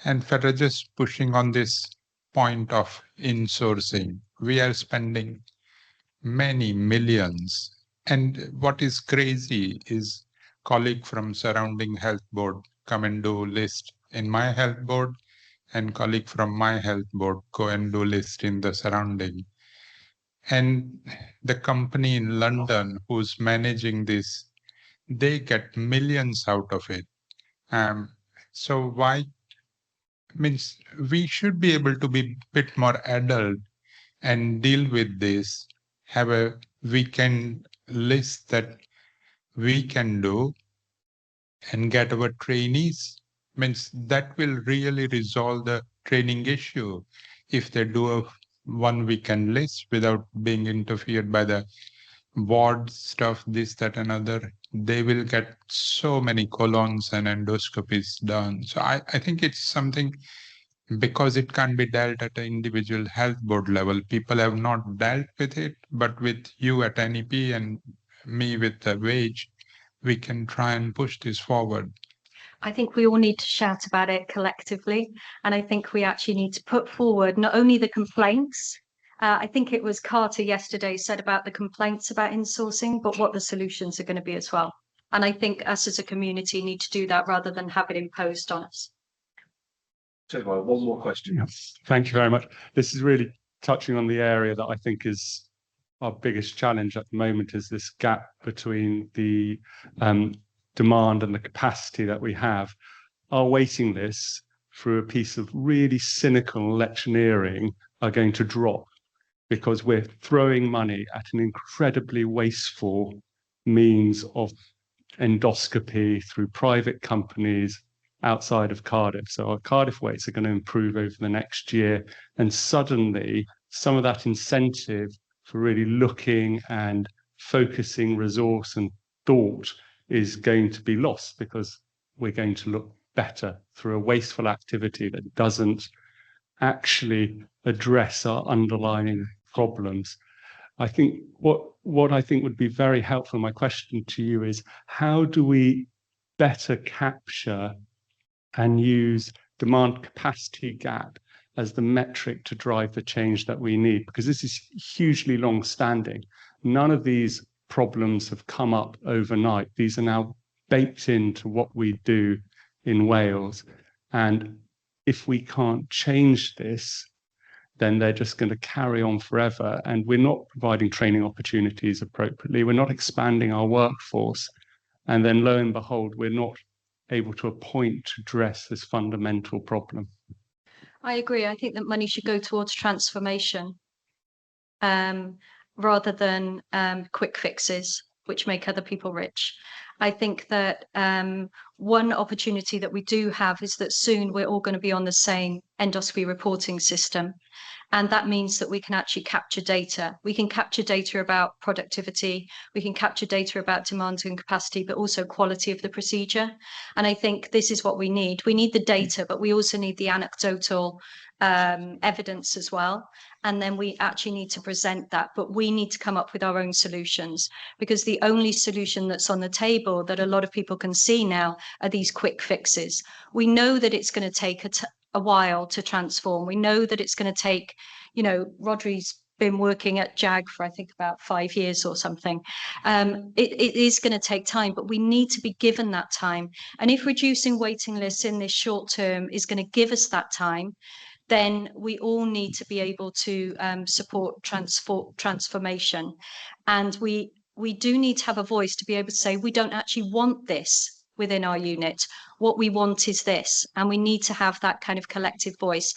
And Fedra, just pushing on this point of insourcing, we are spending many millions. And what is crazy is colleague from surrounding health board come and do list in my health board, and colleague from my health board go and do list in the surrounding. And the company in London who's managing this, they get millions out of it. So why means we should be able to be a bit more adult and deal with this, have a weekend list that we can do and get our trainees. Means that will really resolve the training issue if they do a 1 weekend list without being interfered by the ward stuff, this, that, and other. They will get so many colons and endoscopies done. So I think it's something, because it can be dealt at an individual health board level. People have not dealt with it, but with you at NEP and me with the wage, we can try and push this forward. I think we all need to shout about it collectively. And I think we actually need to put forward not only the complaints, I think it was Carter yesterday said about the complaints about insourcing, but what the solutions are going to be as well. And I think us as a community need to do that rather than have it imposed on us. One more question. Yeah. Thank you very much. This is really touching on the area that I think is our biggest challenge at the moment, is this gap between the demand and the capacity that we have. Our waiting lists, through a piece of really cynical electioneering, are going to drop because we're throwing money at an incredibly wasteful means of endoscopy through private companies outside of Cardiff. So our Cardiff waits are going to improve over the next year. And suddenly some of that incentive for really looking and focusing resource and thought is going to be lost, because we're going to look better through a wasteful activity that doesn't actually address our underlying problems. I think what I think would be very helpful, my question to you is, how do we better capture and use demand capacity gap as the metric to drive the change that we need? Because this is hugely long-standing. None of these problems have come up overnight. These are now baked into what we do in Wales. And if we can't change this, then they're just going to carry on forever. And we're not providing training opportunities appropriately. We're not expanding our workforce. And then lo and behold, we're not able to appoint to address this fundamental problem. I agree. I think that money should go towards transformation rather than quick fixes, which make other people rich. I think that one opportunity that we do have is that soon we're all going to be on the same endoscopy reporting system. And that means that we can actually capture data. We can capture data about productivity. We can capture data about demand and capacity, but also quality of the procedure. And I think this is what we need. We need the data, but we also need the anecdotal evidence as well. And then we actually need to present that, but we need to come up with our own solutions, because the only solution that's on the table that a lot of people can see now are these quick fixes. We know that it's going to take a while to transform. We know that it's going to take, Rodri's been working at JAG for, I think, about 5 years or something. It is going to take time, but we need to be given that time. And if reducing waiting lists in this short term is going to give us that time, then we all need to be able to support transformation. And we do need to have a voice to be able to say, we don't actually want this within our unit. What we want is this, and we need to have that kind of collective voice.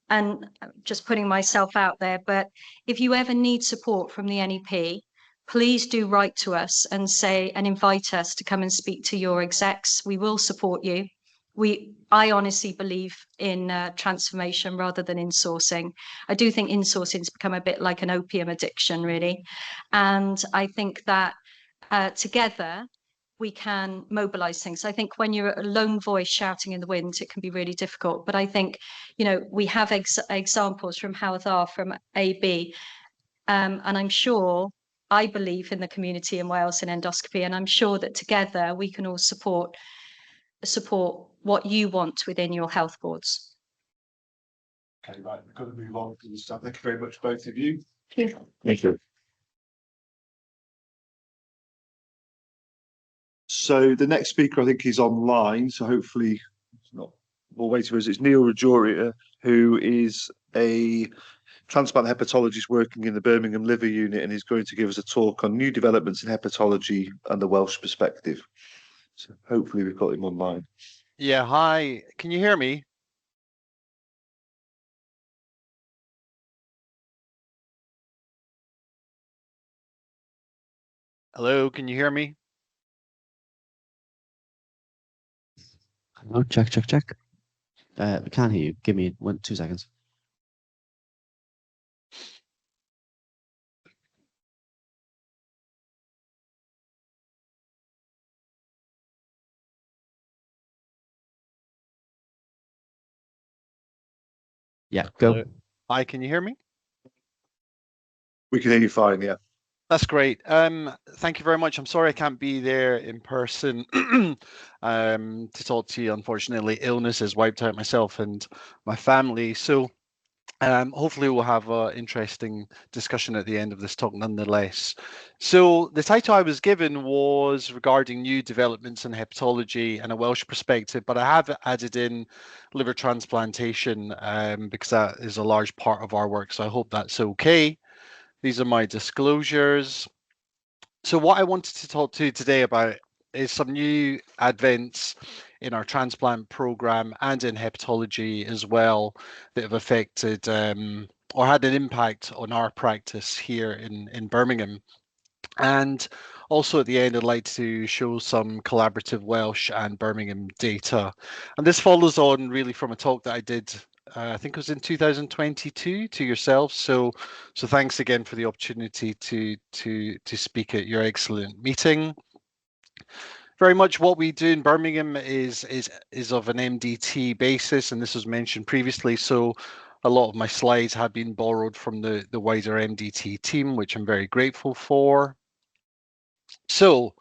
And just putting myself out there, but if you ever need support from the NEP, please do write to us and say, and invite us to come and speak to your execs. We will support you. I honestly believe in transformation rather than insourcing. I do think insourcing has become a bit like an opium addiction, really. And I think that together we can mobilize things. I think when you're a lone voice shouting in the wind, it can be really difficult. But I think, we have examples from Howth R, from AB, and I'm sure, I believe in the community in Wales and endoscopy, and I'm sure that together we can all support what you want within your health boards. Okay, right, we've got to move on to the stuff. Thank you very much, both of you. Thank you. Thank you. So the next speaker, I think, is online. So hopefully it's not more waiting for us. It's Neil Rajoria, who is a transplant hepatologist working in the Birmingham Liver Unit, and he's going to give us a talk on new developments in hepatology and the Welsh perspective. So hopefully we've got him online. Yeah, hi. Can you hear me? Hello, can you hear me? Oh, check. We can't hear you. Give me 2 seconds. Yeah, go. Hello. Hi, can you hear me? We can hear you fine, yeah. That's great. Thank you very much. I'm sorry I can't be there in person to talk to you. Unfortunately, illness has wiped out myself and my family. So hopefully we'll have an interesting discussion at the end of this talk nonetheless. So the title I was given was regarding new developments in hepatology and a Welsh perspective, but I have added in liver transplantation because that is a large part of our work. So I hope that's okay. These are my disclosures. So what I wanted to talk to you today about is some new advents in our transplant program and in hepatology as well that have affected or had an impact on our practice here in Birmingham. And also at the end, I'd like to show some collaborative Welsh and Birmingham data. And this follows on really from a talk that I did I think it was in 2022 to yourself. So thanks again for the opportunity to speak at your excellent meeting. Very much what we do in Birmingham is of an MDT basis, and this was mentioned previously. So a lot of my slides have been borrowed from the wider MDT team, which I'm very grateful for. So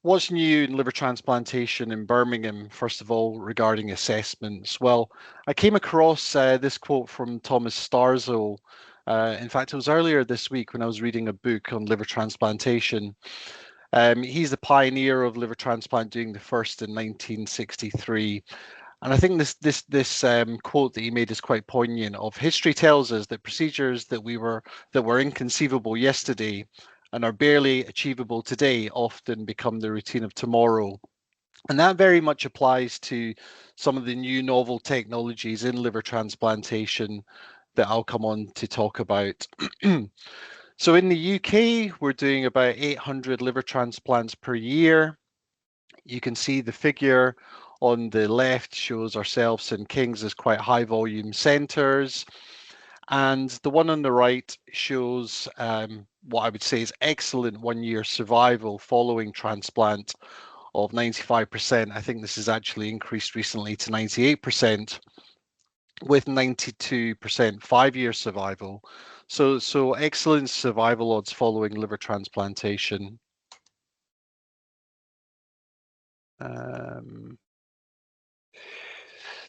what's new in liver transplantation in Birmingham, first of all, regarding assessments? Well, I came across this quote from Thomas Starzl. In fact, it was earlier this week when I was reading a book on liver transplantation. He's the pioneer of liver transplant, doing the first in 1963. And I think this quote that he made is quite poignant. Of history tells us that procedures that were inconceivable yesterday and are barely achievable today often become the routine of tomorrow. And that very much applies to some of the new novel technologies in liver transplantation that I'll come on to talk about. So in the UK, we're doing about 800 liver transplants per year. You can see the figure on the left shows ourselves and King's as quite high volume centres. And the one on the right shows what I would say is excellent 1 year survival following transplant of 95%. I think this has actually increased recently to 98%, with 92% 5-year survival. So excellent survival odds following liver transplantation.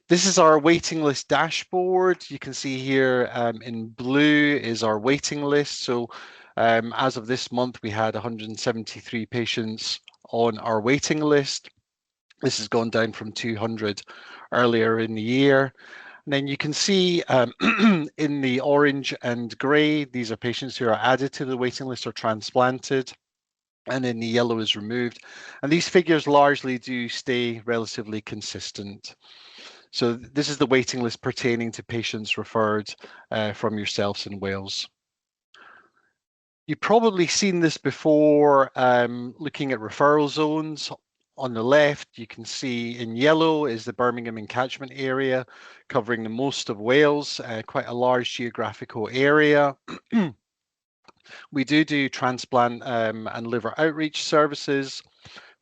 This is our waiting list dashboard. You can see here in blue is our waiting list. So as of this month, we had 173 patients on our waiting list. This has gone down from 200 earlier in the year. And then you can see in the orange and grey, these are patients who are added to the waiting list or transplanted. And in the yellow is removed. And these figures largely do stay relatively consistent. So this is the waiting list pertaining to patients referred from yourselves in Wales. You've probably seen this before looking at referral zones. On the left, you can see in yellow is the Birmingham and catchment area, covering the most of Wales, quite a large geographical area. We do transplant and liver outreach services.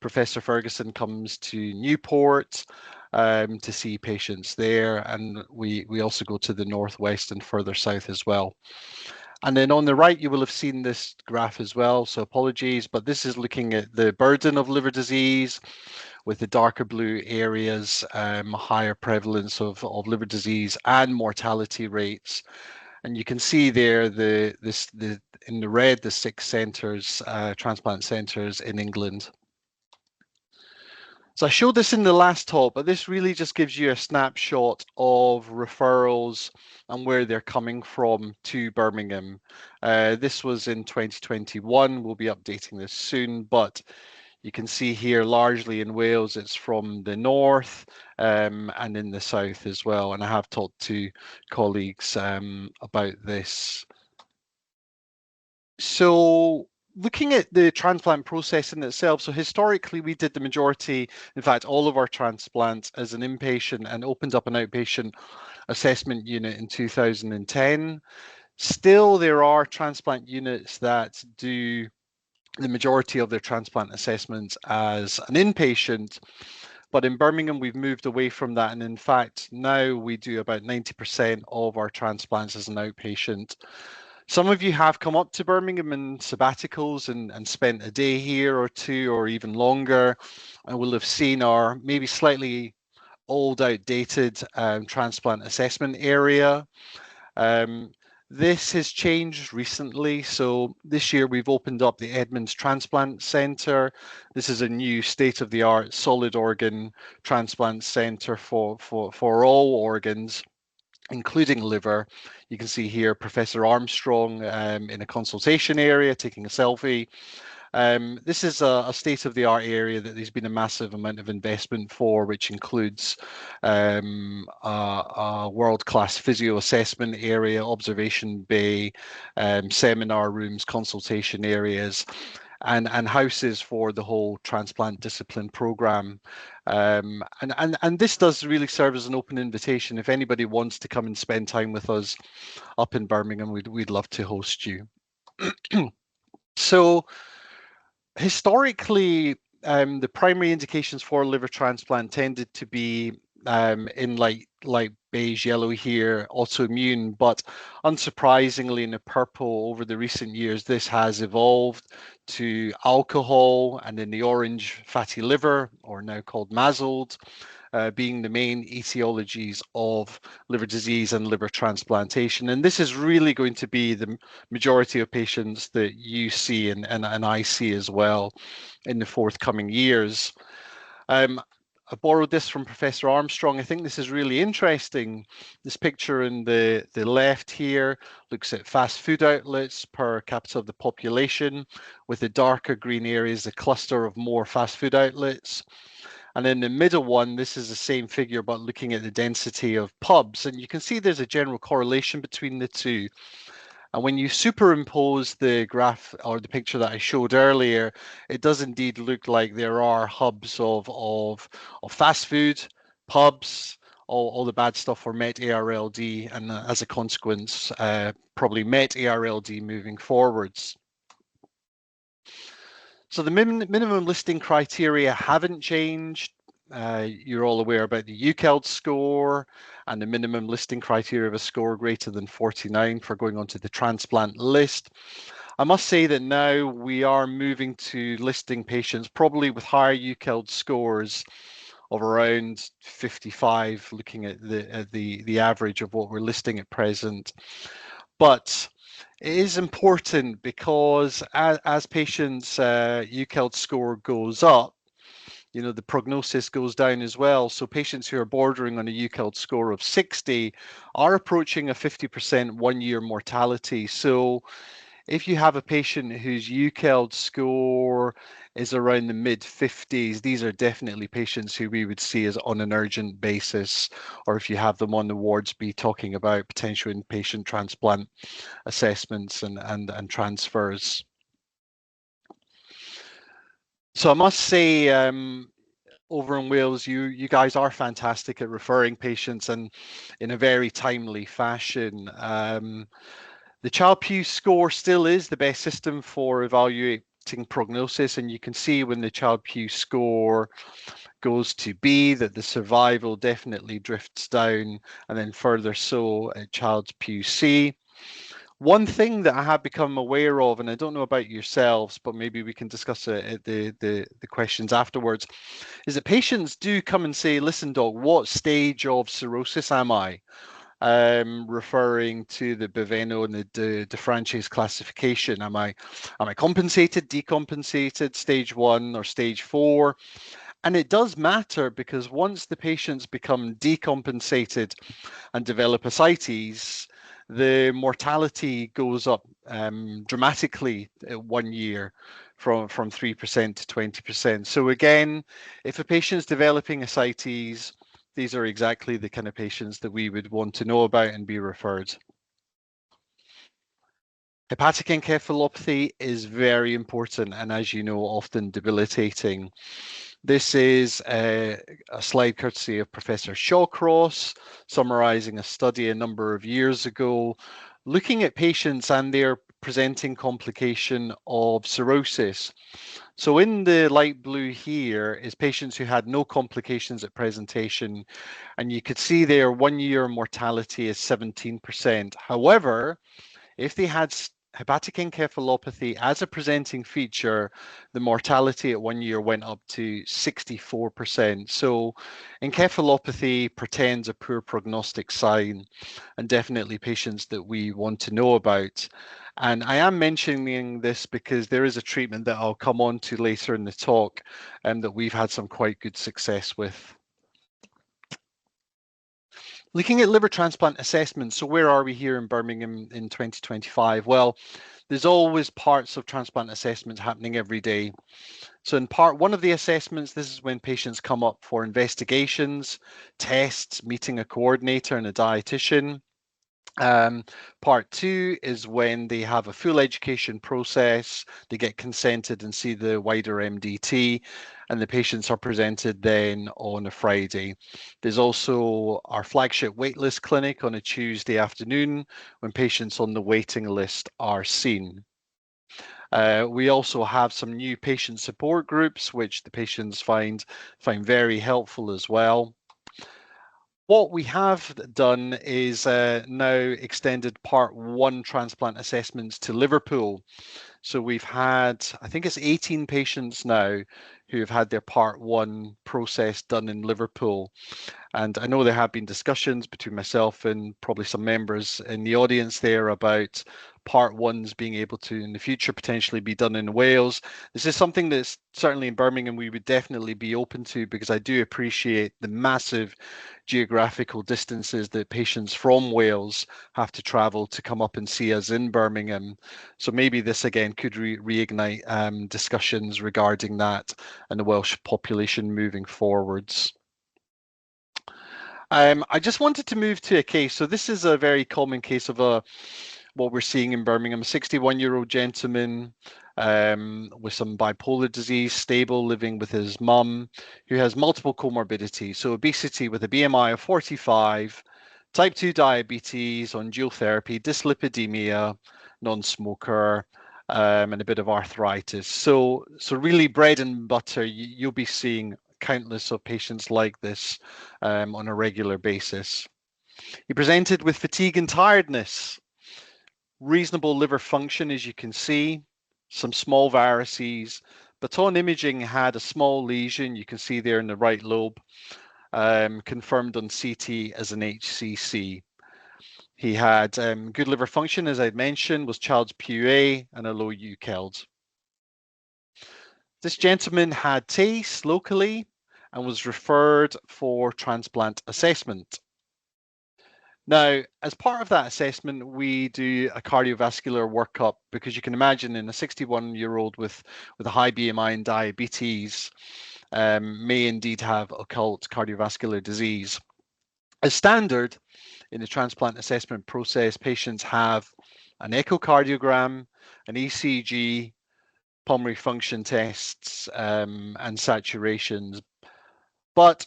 Professor Ferguson comes to Newport to see patients there, and we also go to the northwest and further south as well. And then on the right, you will have seen this graph as well, so apologies, but this is looking at the burden of liver disease with the darker blue areas, higher prevalence of liver disease and mortality rates. And you can see there in the red, the 6 centres, transplant centres in England. So I showed this in the last talk, but this really just gives you a snapshot of referrals and where they're coming from to Birmingham. This was in 2021. We'll be updating this soon, but you can see here largely in Wales, it's from the north and in the south as well. And I have talked to colleagues about this. So looking at the transplant process in itself, so historically we did the majority, in fact, all of our transplants as an inpatient and opened up an outpatient assessment unit in 2010. Still, there are transplant units that do the majority of their transplant assessments as an inpatient. But in Birmingham, we've moved away from that. And in fact, now we do about 90% of our transplants as an outpatient. Some of you have come up to Birmingham in sabbaticals and spent a day here or two or even longer, and will have seen our maybe slightly old, outdated transplant assessment area. This has changed recently. So this year we've opened up the Edmonds Transplant Centre. This is a new state-of-the-art solid organ transplant centre for all organs, including liver. You can see here Professor Armstrong in a consultation area taking a selfie. This is a state-of-the-art area that there's been a massive amount of investment for, which includes a world-class physio assessment area, observation bay, seminar rooms, consultation areas, and houses for the whole transplant discipline program. And this does really serve as an open invitation. If anybody wants to come and spend time with us up in Birmingham, we'd love to host you. So historically, the primary indications for liver transplant tended to be in light beige yellow here, autoimmune, but unsurprisingly in the purple over the recent years, this has evolved to alcohol, and in the orange fatty liver, or now called MASLD, being the main etiologies of liver disease and liver transplantation. And this is really going to be the majority of patients that you see and I see as well in the forthcoming years. I borrowed this from Professor Armstrong. I think this is really interesting. This picture in the left here looks at fast food outlets per capita of the population, with the darker green areas, a cluster of more fast food outlets. And in the middle one, this is the same figure, but looking at the density of pubs. And you can see there's a general correlation between the two. And when you superimpose the graph or the picture that I showed earlier, it does indeed look like there are hubs of fast food, pubs, all the bad stuff for MET ARLD, and as a consequence, probably MET ARLD moving forwards. So the minimum listing criteria haven't changed. You're all aware about the UKELD score and the minimum listing criteria of a score greater than 49 for going onto the transplant list. I must say that now we are moving to listing patients probably with higher UKELD scores of around 55, looking at the average of what we're listing at present. But it is important because as patients' UKELD score goes up, the prognosis goes down as well. So patients who are bordering on a UKELD score of 60 are approaching a 50% one-year mortality. So if you have a patient whose UKELD score is around the mid-50s, these are definitely patients who we would see as on an urgent basis, or if you have them on the wards, be talking about potential inpatient transplant assessments and transfers. So I must say, over in Wales, you guys are fantastic at referring patients and in a very timely fashion. The Child-Pugh score still is the best system for evaluating prognosis, and you can see when the Child-Pugh score goes to B that the survival definitely drifts down, and then further so at Child-Pugh C. One thing that I have become aware of, and I don't know about yourselves, but maybe we can discuss it at the questions afterwards, is that patients do come and say, listen, doc, what stage of cirrhosis am I? Referring to the Baveno and the DeFrances classification. Am I compensated, decompensated, stage 1 or stage 4? And it does matter because once the patients become decompensated and develop ascites, the mortality goes up dramatically at 1 year from 3% to 20%. So again, if a patient's developing ascites, these are exactly the kind of patients that we would want to know about and be referred. Hepatic encephalopathy is very important and, as you know, often debilitating. This is a slide courtesy of Professor Shawcross, summarizing a study a number of years ago, looking at patients and their presenting complication of cirrhosis. So in the light blue here is patients who had no complications at presentation, and you could see their 1 year mortality is 17%. However, if they had hepatic encephalopathy as a presenting feature, the mortality at 1 year went up to 64%. So encephalopathy portends a poor prognostic sign, and definitely patients that we want to know about. And I am mentioning this because there is a treatment that I'll come on to later in the talk and that we've had some quite good success with. Looking at liver transplant assessments, so where are we here in Birmingham in 2025? Well, there's always parts of transplant assessments happening every day. So in part one of the assessments, this is when patients come up for investigations, tests, meeting a coordinator and a dietitian. Part two is when they have a full education process, they get consented and see the wider MDT, and the patients are presented then on a Friday. There's also our flagship waitlist clinic on a Tuesday afternoon when patients on the waiting list are seen. We also have some new patient support groups, which the patients find very helpful as well. What we have done is now extended part one transplant assessments to Liverpool. So we've had, I think it's 18 patients now who have had their part one process done in Liverpool. And I know there have been discussions between myself and probably some members in the audience there about part ones being able to in the future potentially be done in Wales. This is something that's certainly in Birmingham we would definitely be open to, because I do appreciate the massive geographical distances that patients from Wales have to travel to come up and see us in Birmingham. So maybe this again could reignite discussions regarding that and the Welsh population moving forwards. I just wanted to move to a case. So this is a very common case of what we're seeing in Birmingham, a 61-year-old gentleman with some bipolar disease, stable, living with his mum, who has multiple comorbidities. So obesity with a BMI of 45, type 2 diabetes on dual therapy, dyslipidemia, non-smoker, and a bit of arthritis. So really bread and butter, you'll be seeing countless of patients like this on a regular basis. He presented with fatigue and tiredness, reasonable liver function, as you can see, some small varices, but on imaging had a small lesion, you can see there in the right lobe, confirmed on CT as an HCC. He had good liver function, as I'd mentioned, was Child-Pugh and a low UKELD. This gentleman had TACE locally and was referred for transplant assessment. Now, as part of that assessment, we do a cardiovascular workup, because you can imagine in a 61-year-old with a high BMI and diabetes may indeed have occult cardiovascular disease. As standard in the transplant assessment process, patients have an echocardiogram, an ECG, pulmonary function tests, and saturations. But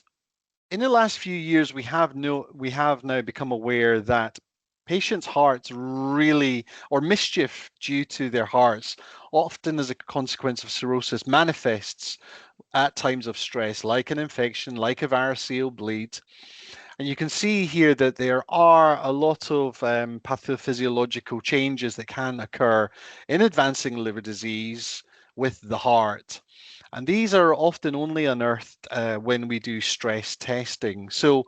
in the last few years, we have now become aware that patients' hearts really, or mischief due to their hearts, often as a consequence of cirrhosis, manifests at times of stress, like an infection, like a variceal bleed. And you can see here that there are a lot of pathophysiological changes that can occur in advancing liver disease with the heart. And these are often only unearthed when we do stress testing. So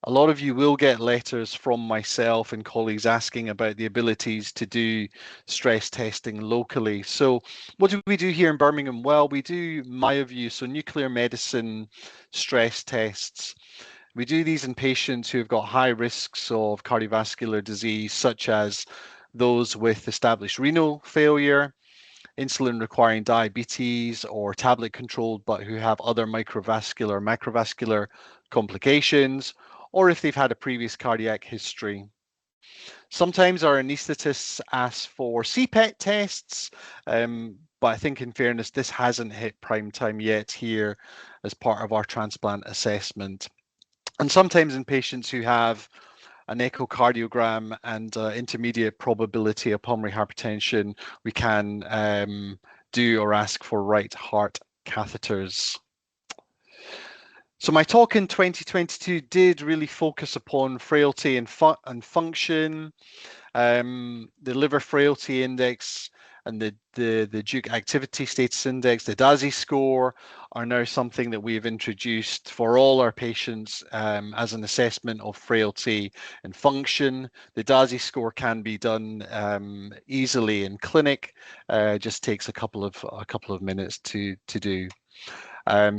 a lot of you will get letters from myself and colleagues asking about the abilities to do stress testing locally. So what do we do here in Birmingham? Well, we do MyoView, so nuclear medicine stress tests. We do these in patients who've got high risks of cardiovascular disease, such as those with established renal failure, insulin requiring diabetes, or tablet controlled, but who have other microvascular, macrovascular complications, or if they've had a previous cardiac history. Sometimes our anaesthetists ask for CPET tests, but I think in fairness, this hasn't hit prime time yet here as part of our transplant assessment. And sometimes in patients who have an echocardiogram and intermediate probability of pulmonary hypertension, we can do or ask for right heart catheters. So my talk in 2022 did really focus upon frailty and function, the liver frailty index and the Duke activity status index, the DASI score, are now something that we've introduced for all our patients as an assessment of frailty and function. The DASI score can be done easily in clinic, just takes a couple of minutes to do.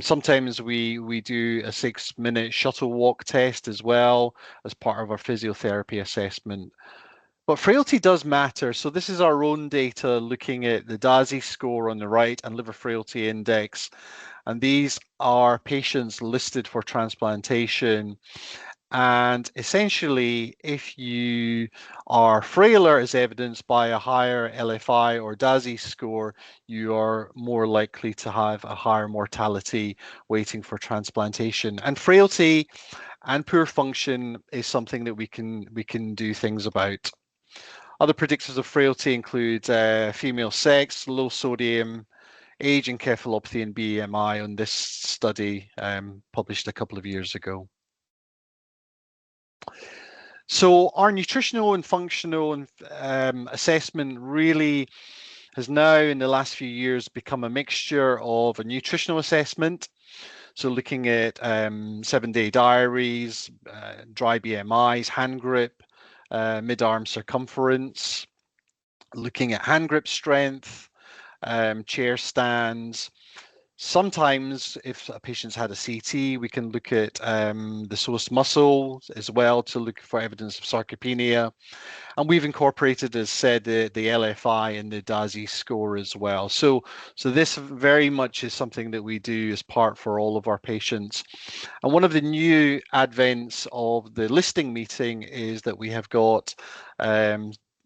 Sometimes we do a 6-minute shuttle walk test as well as part of our physiotherapy assessment. But frailty does matter. So this is our own data looking at the DASI score on the right and liver frailty index. And these are patients listed for transplantation. And essentially, if you are frailer as evidenced by a higher LFI or DASI score, you are more likely to have a higher mortality waiting for transplantation. And frailty and poor function is something that we can do things about. Other predictors of frailty include female sex, low sodium, age, encephalopathy, and BMI on this study published a couple of years ago. So our nutritional and functional assessment really has now in the last few years become a mixture of a nutritional assessment. So looking at 7-day diaries, dry BMIs, hand grip, mid-arm circumference, looking at hand grip strength, chair stands. Sometimes if a patient's had a CT, we can look at the psoas muscle as well to look for evidence of sarcopenia. And we've incorporated, as said, the LFI and the DASI score as well. So this very much is something that we do as part for all of our patients. And one of the new advents of the listing meeting is that we have got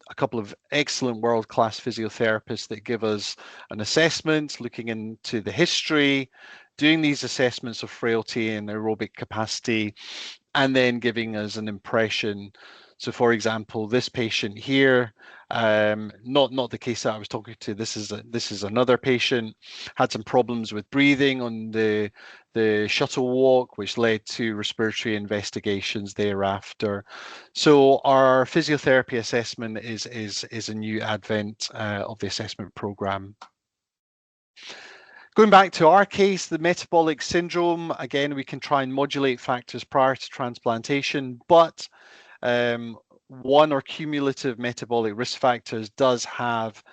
a couple of excellent world-class physiotherapists that give us an assessment, looking into the history, doing these assessments of frailty and aerobic capacity, and then giving us an impression. So for example, this patient here, not the case that I was talking to, this is another patient, had some problems with breathing on the shuttle walk, which led to respiratory investigations thereafter. So our physiotherapy assessment is a new advent of the assessment program. Going back to our case, the metabolic syndrome, again, we can try and modulate factors prior to transplantation, but one or cumulative metabolic risk factors does have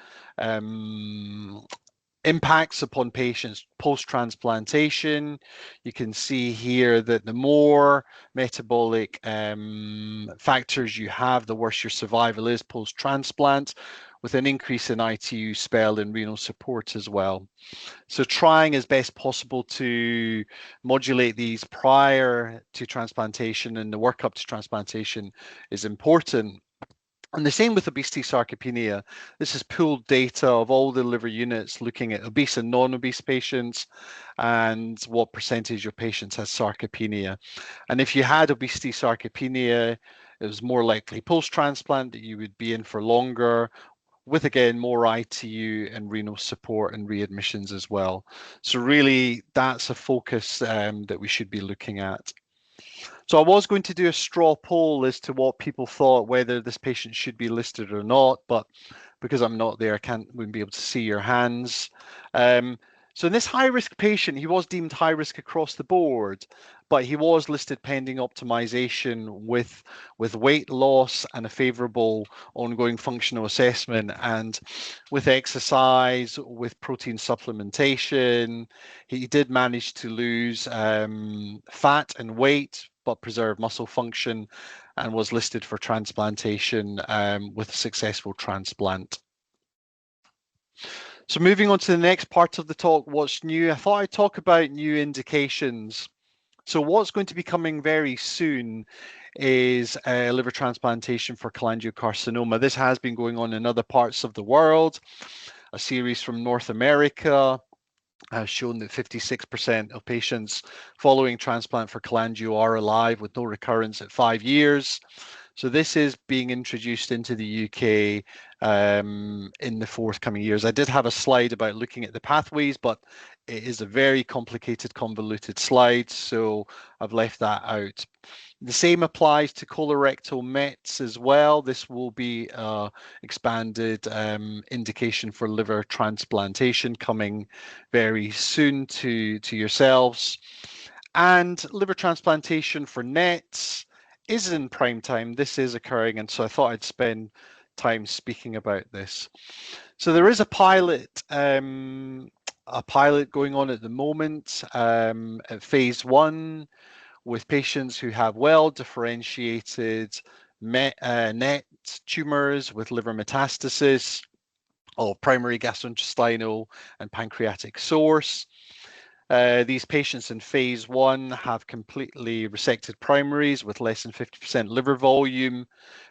impacts upon patients post-transplantation. You can see here that the more metabolic factors you have, the worse your survival is post-transplant, with an increase in ITU spell and renal support as well. So trying as best possible to modulate these prior to transplantation and the workup to transplantation is important. And the same with obesity sarcopenia. This is pooled data of all the liver units looking at obese and non-obese patients and what percentage of patients has sarcopenia. And if you had obesity sarcopenia, it was more likely post-transplant that you would be in for longer, with again more ITU and renal support and readmissions as well. So really that's a focus that we should be looking at. So I was going to do a straw poll as to what people thought, whether this patient should be listed or not, but because I'm not there, I wouldn't be able to see your hands. So in this high-risk patient, he was deemed high risk across the board, but he was listed pending optimization with weight loss and a favorable ongoing functional assessment. And with exercise, with protein supplementation, he did manage to lose fat and weight, but preserve muscle function, and was listed for transplantation with a successful transplant. So moving on to the next part of the talk, what's new? I thought I'd talk about new indications. So what's going to be coming very soon is liver transplantation for cholangiocarcinoma. This has been going on in other parts of the world. A series from North America has shown that 56% of patients following transplant for cholangio are alive with no recurrence at 5 years. So this is being introduced into the UK in the forthcoming years. I did have a slide about looking at the pathways, but it is a very complicated, convoluted slide, so I've left that out. The same applies to colorectal mets as well. This will be expanded indication for liver transplantation coming very soon to yourselves. And liver transplantation for NETs is in prime time. This is occurring, and so I thought I'd spend time speaking about this. So there is a pilot going on at the moment at phase 1 with patients who have well differentiated NET tumors with liver metastasis of primary gastrointestinal and pancreatic source. These patients in phase 1 have completely resected primaries with less than 50% liver volume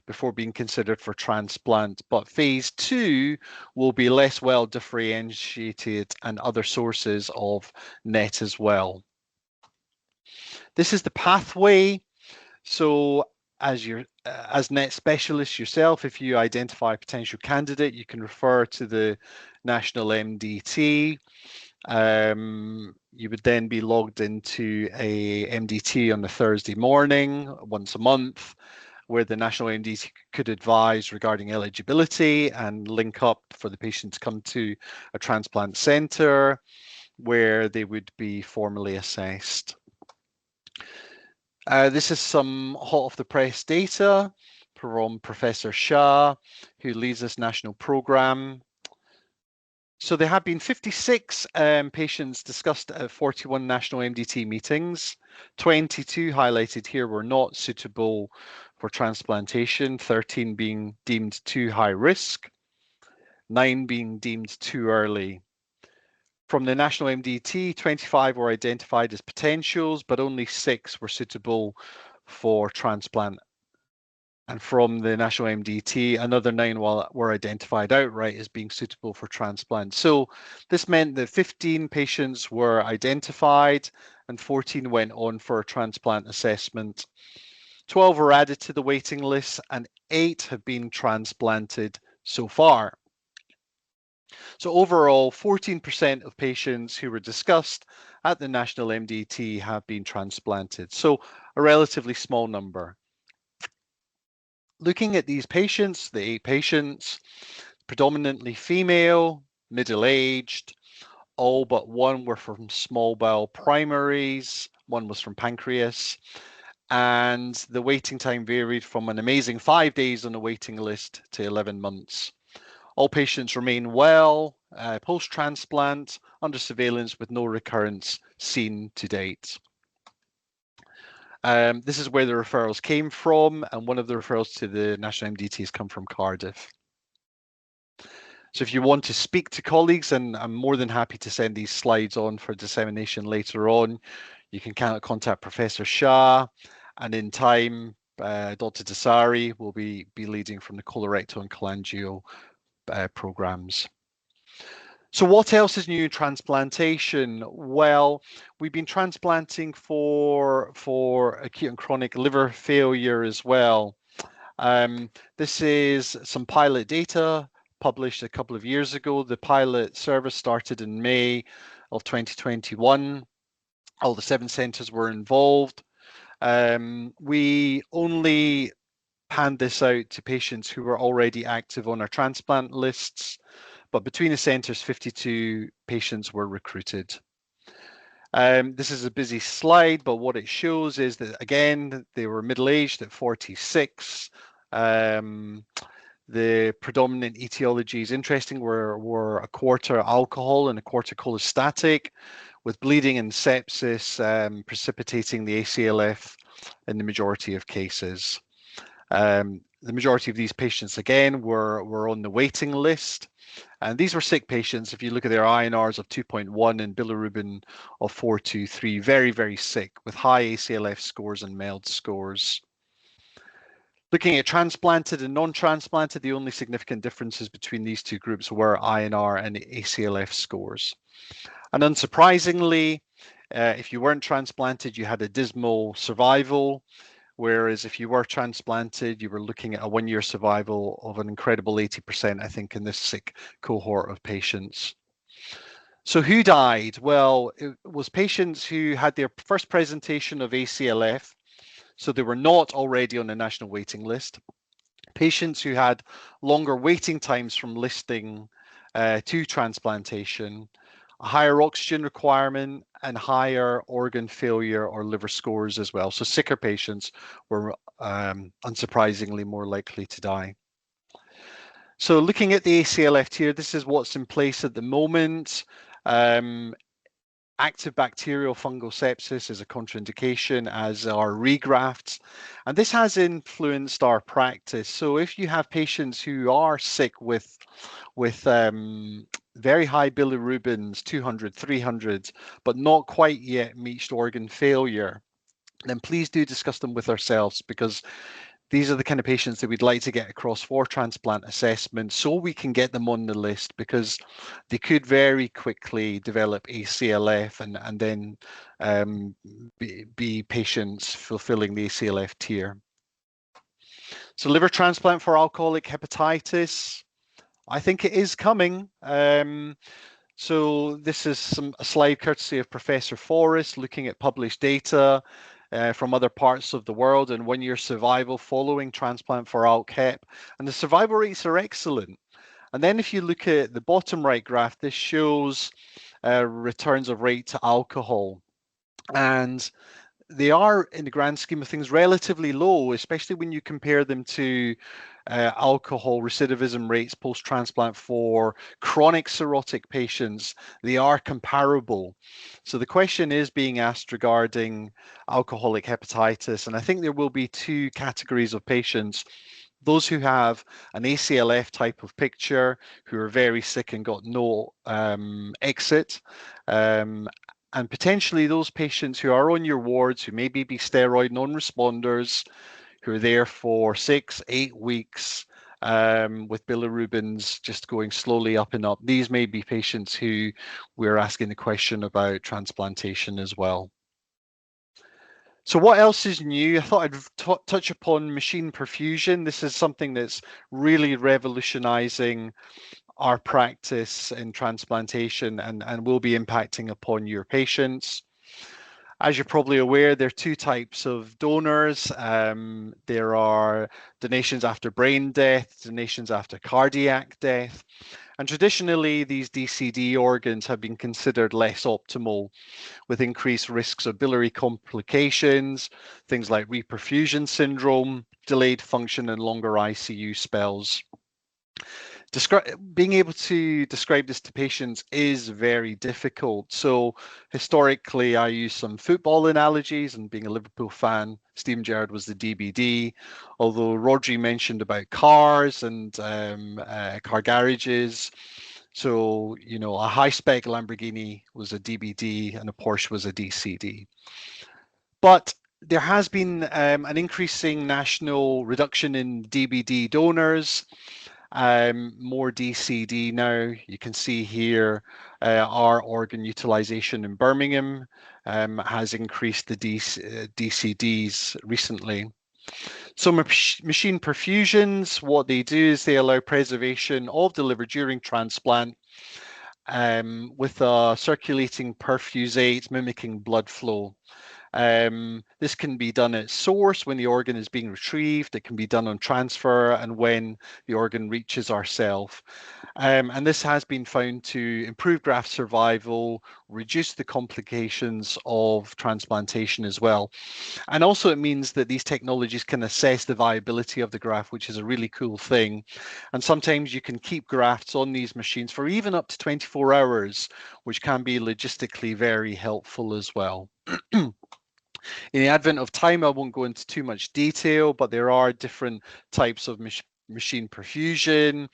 before being considered for transplant. But phase 2 will be less well differentiated and other sources of NET as well. This is the pathway. So as NET specialists yourself, if you identify a potential candidate, you can refer to the national MDT. You would then be logged into a MDT on a Thursday morning once a month, where the national MDT could advise regarding eligibility and link up for the patient to come to a transplant center where they would be formally assessed. This is some hot off the press data from Professor Shah, who leads this national program. So there have been 56 patients discussed at 41 national MDT meetings. 22 highlighted here were not suitable for transplantation, 13 being deemed too high risk, 9 being deemed too early. From the national MDT, 25 were identified as potentials, but only 6 were suitable for transplant. And from the national MDT, another 9 were identified outright as being suitable for transplant. So this meant that 15 patients were identified and 14 went on for a transplant assessment. 12 were added to the waiting list and 8 have been transplanted so far. So overall, 14% of patients who were discussed at the national MDT have been transplanted. So a relatively small number. Looking at these patients, the 8 patients, predominantly female, middle-aged, all but 1 were from small bowel primaries, 1 was from pancreas, and the waiting time varied from an amazing 5 days on the waiting list to 11 months. All patients remain well post-transplant under surveillance with no recurrence seen to date. This is where the referrals came from, and one of the referrals to the national MDT has come from Cardiff. So if you want to speak to colleagues, and I'm more than happy to send these slides on for dissemination later on, you can contact Professor Shah, and in time, Dr. Dasari will be leading from the colorectal and cholangio programs. So what else is new in transplantation? Well, we've been transplanting for acute and chronic liver failure as well. This is some pilot data published a couple of years ago. The pilot service started in May of 2021. All the 7 centers were involved. We only hand this out to patients who were already active on our transplant lists, but between the centres, 52 patients were recruited. This is a busy slide, but what it shows is that, again, they were middle-aged at 46. The predominant etiologies, interesting, were a quarter alcohol and a quarter cholestatic, with bleeding and sepsis precipitating the ACLF in the majority of cases. The majority of these patients, again, were on the waiting list. And these were sick patients. If you look at their INRs of 2.1 and bilirubin of 423, very, very sick with high ACLF scores and MELD scores. Looking at transplanted and non-transplanted, the only significant differences between these two groups were INR and ACLF scores. And unsurprisingly, if you weren't transplanted, you had a dismal survival, whereas if you were transplanted, you were looking at a 1-year survival of an incredible 80%, I think, in this sick cohort of patients. So who died? Well, it was patients who had their first presentation of ACLF, so they were not already on the national waiting list. Patients who had longer waiting times from listing to transplantation, a higher oxygen requirement, and higher organ failure or liver scores as well. So sicker patients were unsurprisingly more likely to die. So looking at the ACLF here, this is what's in place at the moment. Active bacterial fungal sepsis is a contraindication, as are regrafts, and this has influenced our practice. So if you have patients who are sick with very high bilirubins, 200, 300, but not quite yet reached organ failure, then please do discuss them with ourselves, because these are the kind of patients that we'd like to get across for transplant assessment so we can get them on the list, because they could very quickly develop ACLF and then be patients fulfilling the ACLF tier. So liver transplant for alcoholic hepatitis, I think it is coming. So this is a slide courtesy of Professor Forrest looking at published data from other parts of the world and 1-year survival following transplant for ALK-HEP. And the survival rates are excellent. And then if you look at the bottom right graph, this shows returns of rate to alcohol. And they are, in the grand scheme of things, relatively low, especially when you compare them to alcohol recidivism rates post-transplant for chronic cirrhotic patients. They are comparable. So the question is being asked regarding alcoholic hepatitis, and I think there will be two categories of patients: those who have an ACLF type of picture, who are very sick and got no exit, and potentially those patients who are on your wards, who maybe be steroid non-responders, who are there for 6-8 weeks with bilirubins just going slowly up and up. These may be patients who we're asking the question about transplantation as well. So what else is new? I thought I'd touch upon machine perfusion. This is something that's really revolutionizing our practice in transplantation and will be impacting upon your patients. As you're probably aware, there are two types of donors. There are donations after brain death, donations after cardiac death. And traditionally, these DCD organs have been considered less optimal, with increased risks of biliary complications, things like reperfusion syndrome, delayed function, and longer ICU spells. Being able to describe this to patients is very difficult. So historically, I use some football analogies, and being a Liverpool fan, Steven Gerrard was the DBD. Although Rodri mentioned about cars and car garages. So, you know, a high-spec Lamborghini was a DBD and a Porsche was a DCD. But there has been an increasing national reduction in DBD donors. More DCD now. You can see here our organ utilization in Birmingham has increased the DCDs recently. So machine perfusions, what they do is they allow preservation of the liver during transplant with a circulating perfusate mimicking blood flow. This can be done at source when the organ is being retrieved. It can be done on transfer and when the organ reaches ourself. And this has been found to improve graft survival, reduce the complications of transplantation as well. And also it means that these technologies can assess the viability of the graft, which is a really cool thing. And sometimes you can keep grafts on these machines for even up to 24 hours, which can be logistically very helpful as well. In the advent of time, I won't go into too much detail, but there are different types of machine perfusion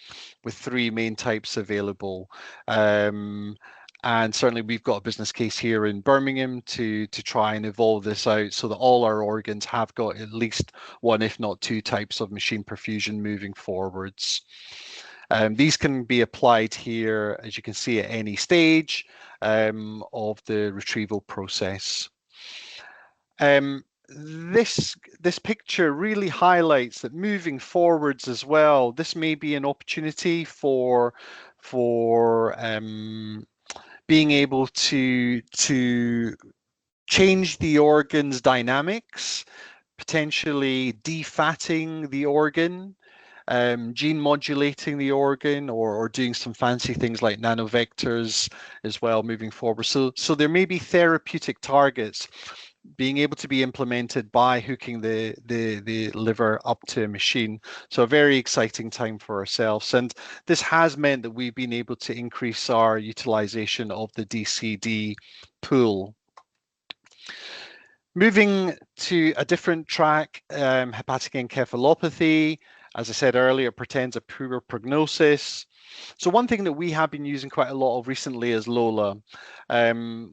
with 3 main types available. And certainly we've got a business case here in Birmingham to try and evolve this out so that all our organs have got at least 1, if not 2 types of machine perfusion moving forwards. These can be applied here, as you can see, at any stage of the retrieval process. This picture really highlights that moving forwards as well, this may be an opportunity for being able to change the organ's dynamics, potentially defatting the organ, gene modulating the organ, or doing some fancy things like nanovectors as well moving forward. So there may be therapeutic targets being able to be implemented by hooking the liver up to a machine. So a very exciting time for ourselves. And this has meant that we've been able to increase our utilization of the DCD pool. Moving to a different track, hepatic encephalopathy. As I said earlier, portends a poor prognosis. So one thing that we have been using quite a lot of recently is LOLA,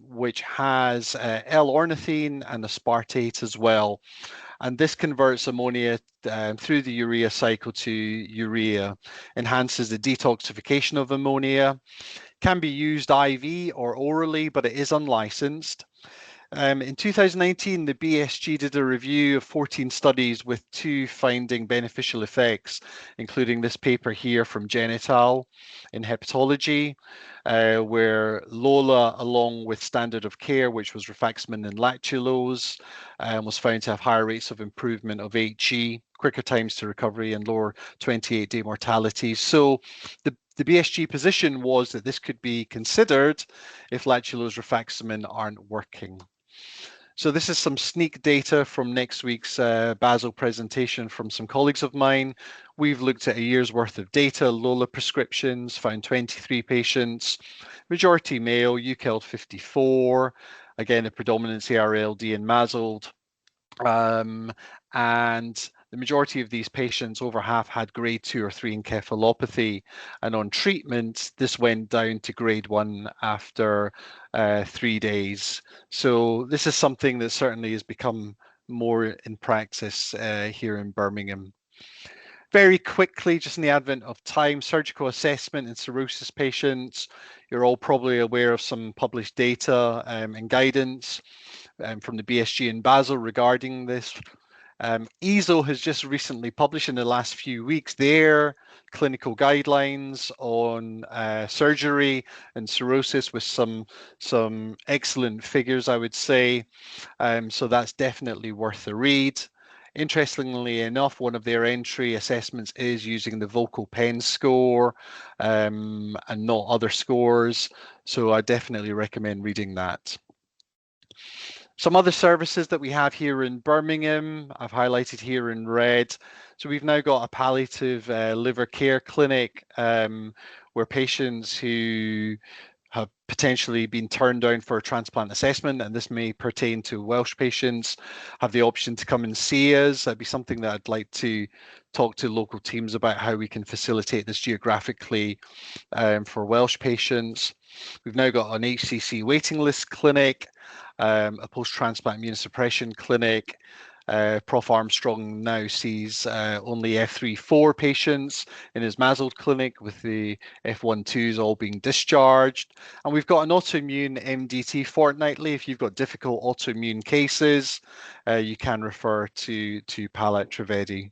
which has L-ornithine and aspartate as well. And this converts ammonia through the urea cycle to urea, enhances the detoxification of ammonia, can be used IV or orally, but it is unlicensed. In 2019, the BSG did a review of 14 studies with 2 finding beneficial effects, including this paper here from Genital in hepatology, where LOLA, along with standard of care, which was rifaximin and lactulose, was found to have higher rates of improvement of HE, quicker times to recovery, and lower 28-day mortality. So the BSG position was that this could be considered if lactulose rifaximin aren't working. So this is some sneak data from next week's Basel presentation from some colleagues of mine. We've looked at a year's worth of data, LOLA prescriptions, found 23 patients, majority male, UKELD 54, again, a predominance ARLD and MASLD. And the majority of these patients, over half, had grade 2 or 3 encephalopathy. And on treatment, this went down to grade 1 after 3 days. So this is something that certainly has become more in practice here in Birmingham. Very quickly, just in the advent of time, surgical assessment in cirrhosis patients. You're all probably aware of some published data and guidance from the BSG in Basel regarding this. EASL has just recently published in the last few weeks their clinical guidelines on surgery and cirrhosis with some excellent figures, I would say. So that's definitely worth a read. Interestingly enough, one of their entry assessments is using the Vocal Pen score and not other scores. So I definitely recommend reading that. Some other services that we have here in Birmingham, I've highlighted here in red. So we've now got a palliative liver care clinic where patients who have potentially been turned down for a transplant assessment, and this may pertain to Welsh patients, have the option to come and see us. That'd be something that I'd like to talk to local teams about, how we can facilitate this geographically for Welsh patients. We've now got an HCC waiting list clinic, a post-transplant immunosuppression clinic. Prof Armstrong now sees only F3-4 patients in his MASLD clinic, with the F1-2s all being discharged. And we've got an autoimmune MDT fortnightly. If you've got difficult autoimmune cases, you can refer to Palat Trivedi.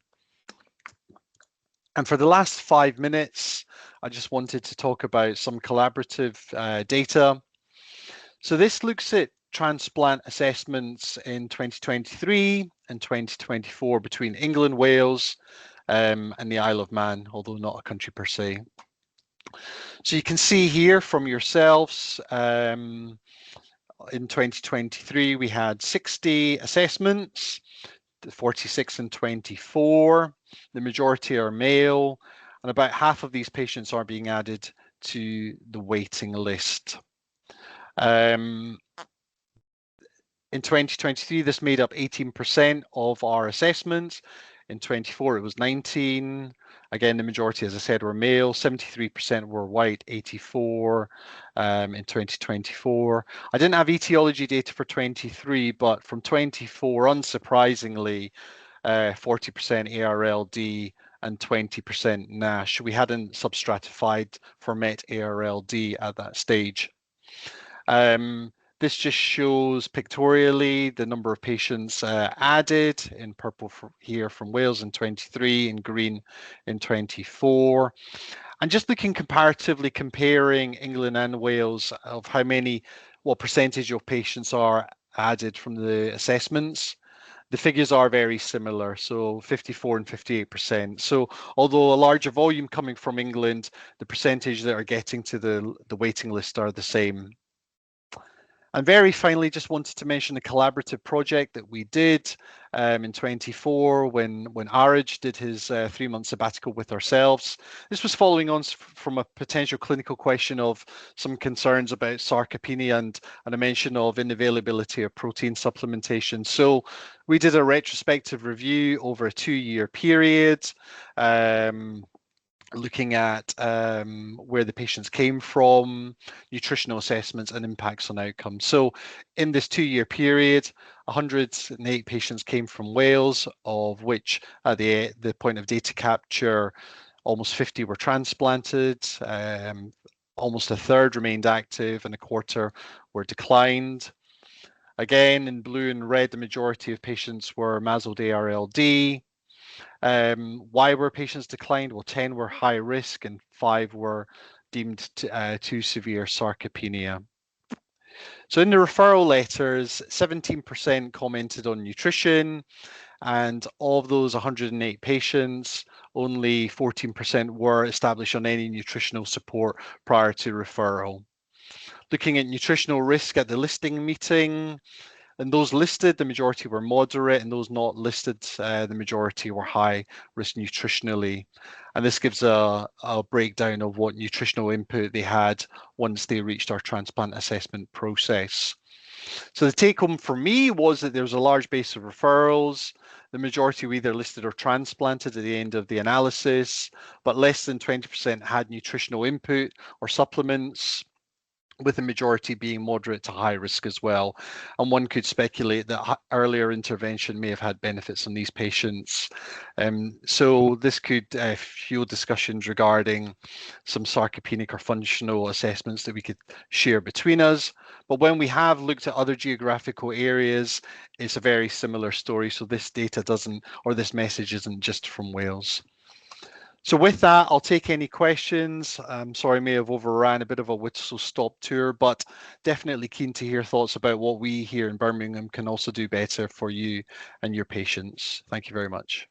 And for the last 5 minutes, I just wanted to talk about some collaborative data. So this looks at transplant assessments in 2023 and 2024 between England, Wales, and the Isle of Man, although not a country per se. So you can see here from yourselves, in 2023, we had 60 assessments, 46 and 24. The majority are male, and about half of these patients are being added to the waiting list. In 2023, this made up 18% of our assessments. In 24, it was 19. Again, the majority, as I said, were male. 73% were white, 84 in 2024. I didn't have etiology data for 23, but from 24, unsurprisingly, 40% ARLD and 20% NASH. We hadn't substratified for MET ARLD at that stage. This just shows pictorially the number of patients added in purple here from Wales in 23, in green in 24. And just looking comparatively, comparing England and Wales of how many, what percentage of patients are added from the assessments. The figures are very similar, so 54 and 58%. So although a larger volume coming from England, the percentage that are getting to the waiting list are the same. And very finally, just wanted to mention a collaborative project that we did in 24 when Araj did his 3-month sabbatical with ourselves. This was following on from a potential clinical question of some concerns about sarcopenia and a mention of inavailability of protein supplementation. So we did a retrospective review over a 2-year period, looking at where the patients came from, nutritional assessments and impacts on outcomes. So in this 2-year period, 108 patients came from Wales, of which at the point of data capture, almost 50 were transplanted, almost a third remained active and a quarter were declined. Again, in blue and red, the majority of patients were MASLD ARLD. Why were patients declined? Well, 10 were high risk and 5 were deemed too severe sarcopenia. So in the referral letters, 17% commented on nutrition, and of those 108 patients, only 14% were established on any nutritional support prior to referral. Looking at nutritional risk at the listing meeting, and those listed, the majority were moderate, and those not listed, the majority were high risk nutritionally. And this gives a breakdown of what nutritional input they had once they reached our transplant assessment process. So the take home for me was that there was a large base of referrals. The majority were either listed or transplanted at the end of the analysis, but less than 20% had nutritional input or supplements, with the majority being moderate to high risk as well. And one could speculate that earlier intervention may have had benefits on these patients. So this could fuel discussions regarding some sarcopenic or functional assessments that we could share between us. But when we have looked at other geographical areas, it's a very similar story. So this data doesn't, or this message isn't just from Wales. So with that, I'll take any questions. I'm sorry, I may have overran a bit of a whistle-stop tour, but definitely keen to hear thoughts about what we here in Birmingham can also do better for you and your patients. Thank you very much.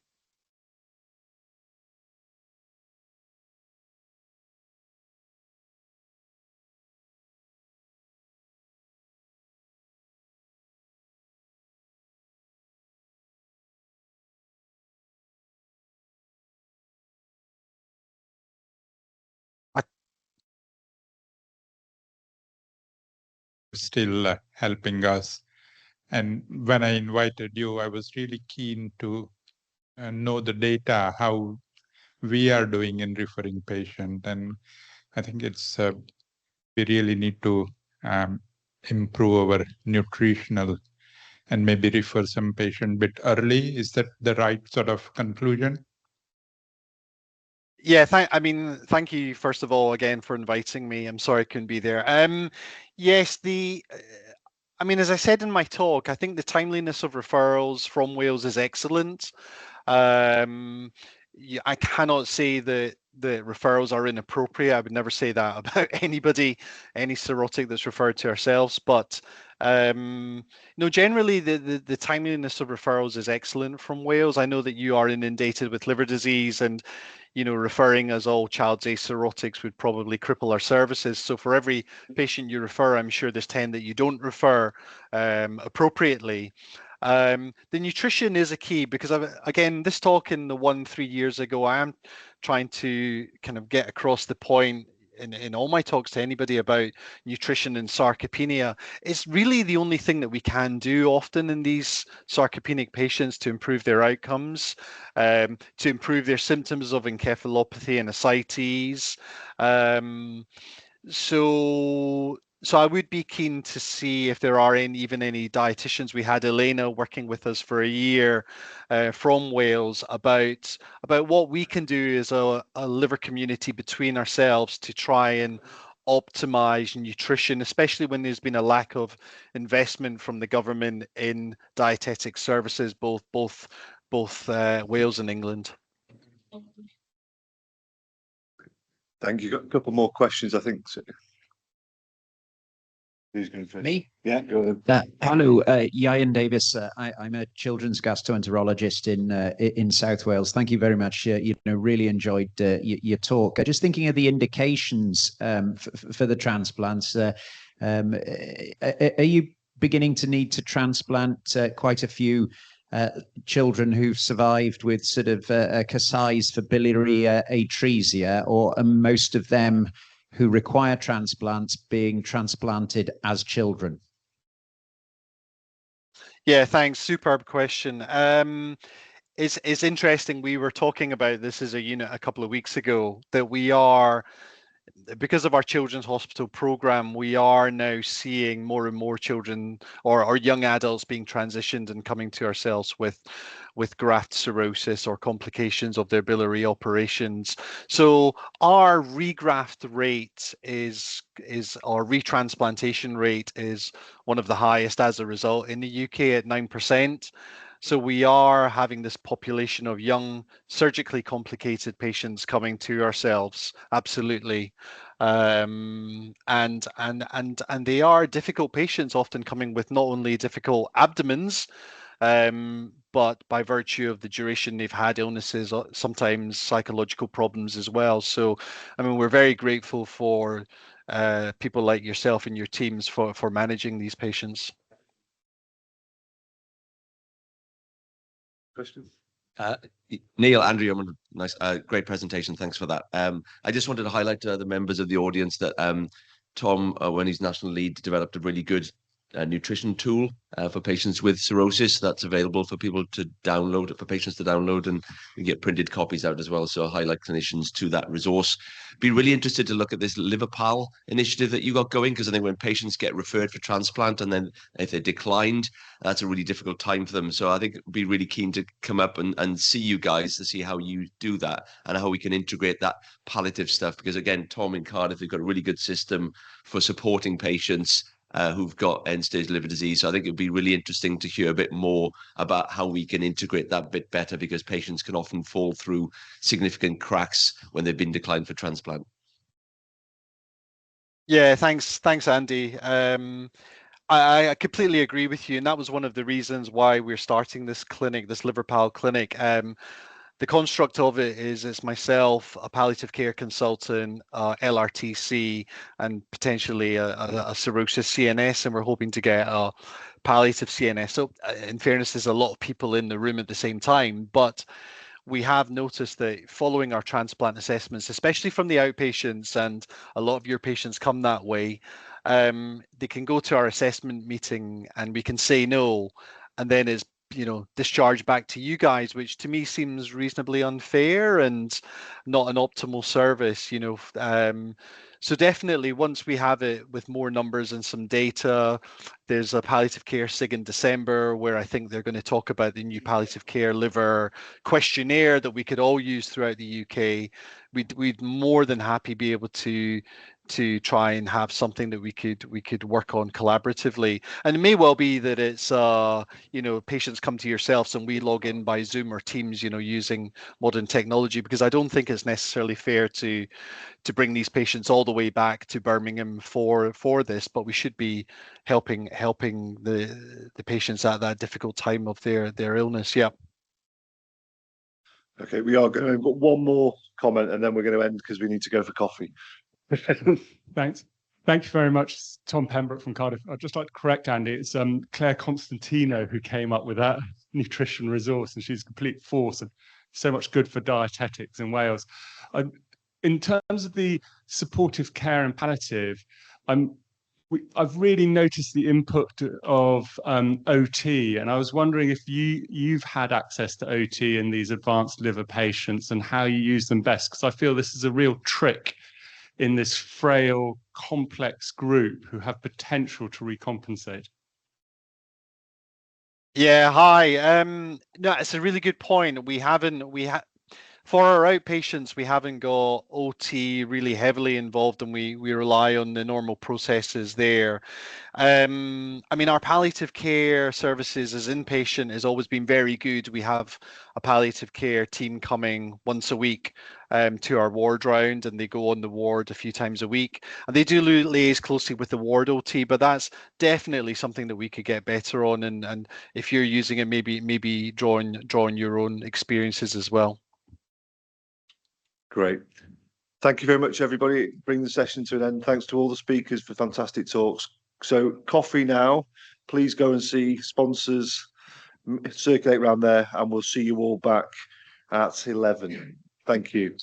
Still helping us. And when I invited you, I was really keen to know the data, how we are doing in referring patient. And I think it's we really need to improve our nutritional and maybe refer some patient bit early. Is that the right sort of conclusion? Yeah, thank you first of all again for inviting me. I'm sorry I couldn't be there. Yes, as I said in my talk, I think the timeliness of referrals from Wales is excellent. I cannot say that the referrals are inappropriate. I would never say that about anybody, any cirrhotic that's referred to ourselves. But no, generally the timeliness of referrals is excellent from Wales. I know that you are inundated with liver disease, and referring as all child's cirrhotics would probably cripple our services. So for every patient you refer, I'm sure there's 10 that you don't refer appropriately. The nutrition is a key, because again, this talk in the 3 years ago, I am trying to kind of get across the point in all my talks to anybody about nutrition and sarcopenia. It's really the only thing that we can do often in these sarcopenic patients to improve their outcomes, to improve their symptoms of encephalopathy and ascites. So I would be keen to see if there are even any dietitians. We had Elena working with us for a year from Wales about what we can do as a liver community between ourselves to try and optimize nutrition, especially when there's been a lack of investment from the government in dietetic services, both Wales and England. Thank you. Got a couple more questions, I think. Who's going first? Me? Yeah, go ahead. Hello, Ian Davis. I'm a children's gastroenterologist in South Wales. Thank you very much. Really enjoyed your talk. Just thinking of the indications for the transplants. Are you beginning to need to transplant quite a few children who've survived with sort of Kasai's for biliary atresia, or are most of them who require transplants being transplanted as children? Yeah, thanks. Superb question. It's interesting. We were talking about this as a unit a couple of weeks ago, that we are, because of our children's hospital program, we are now seeing more and more children or young adults being transitioned and coming to ourselves with graft cirrhosis or complications of their biliary operations. So our regraft rate our retransplantation rate is one of the highest as a result in the UK at 9%. So we are having this population of young, surgically complicated patients coming to ourselves, absolutely, and they are difficult patients, often coming with not only difficult abdomens, but by virtue of the duration they've had illnesses, sometimes psychological problems as well. So, I mean, we're very grateful for people like yourself and your teams for managing these patients. Questions? Neil, Andrew, nice, great presentation. Thanks for that. I just wanted to highlight to the members of the audience that Tom, when he's national lead, developed a really good nutrition tool for patients with cirrhosis that's available for people to download, for patients to download, and we get printed copies out as well. So I highlight clinicians to that resource. Be really interested to look at this LiverPal initiative that you got going, because I think when patients get referred for transplant and then if they're declined, that's a really difficult time for them. So I think be really keen to come up and see you guys to see how you do that and how we can integrate that palliative stuff. Because again, Tom in Cardiff, they've got a really good system for supporting patients who've got end-stage liver disease. So I think it'd be really interesting to hear a bit more about how we can integrate that bit better, because patients can often fall through significant cracks when they've been declined for transplant. Yeah, thanks, Andy. I completely agree with you, and that was one of the reasons why we're starting this clinic, this LiverPal clinic. The construct of it is it's myself, a palliative care consultant, LRTC, and potentially a cirrhosis CNS, and we're hoping to get a palliative CNS. So in fairness, there's a lot of people in the room at the same time, but we have noticed that following our transplant assessments, especially from the outpatients, and a lot of your patients come that way, they can go to our assessment meeting and we can say no, and then it's discharged back to you guys, which to me seems reasonably unfair and not an optimal service. So definitely, once we have it with more numbers and some data, there's a palliative care SIG in December where I think they're going to talk about the new palliative care liver questionnaire that we could all use throughout the UK. We'd more than happy be able to to try and have something that we could work on collaboratively. And it may well be that it's patients come to yourselves and we log in by Zoom or Teams, using modern technology, because I don't think it's necessarily fair to bring these patients all the way back to Birmingham for this, but we should be helping the patients at that difficult time of their illness. Yeah. Okay, we are going. We've got one more comment, and then we're going to end because we need to go for coffee. Thanks. Thank you very much, Tom Pembroke from Cardiff. I'd just like to correct Andy. It's Claire Constantino who came up with that nutrition resource, and she's a complete force and so much good for dietetics in Wales. In terms of the supportive care and palliative, I've really noticed the input of OT, and I was wondering if you've had access to OT in these advanced liver patients and how you use them best, because I feel this is a real trick in this frail, complex group who have potential to recompensate. Yeah, hi. No, it's a really good point. For our outpatients, we haven't got OT really heavily involved, and we rely on the normal processes there. I mean, our palliative care services as inpatient has always been very good. We have a palliative care team coming once a week to our ward round, and they go on the ward a few times a week. And they do liaise closely with the ward OT, but that's definitely something that we could get better on. And if you're using it, maybe drawing your own experiences as well. Great. Thank you very much, everybody. Bring the session to an end. Thanks to all the speakers for fantastic talks. So coffee now. Please go and see sponsors, circulate around there, and we'll see you all back at 11. Thank you.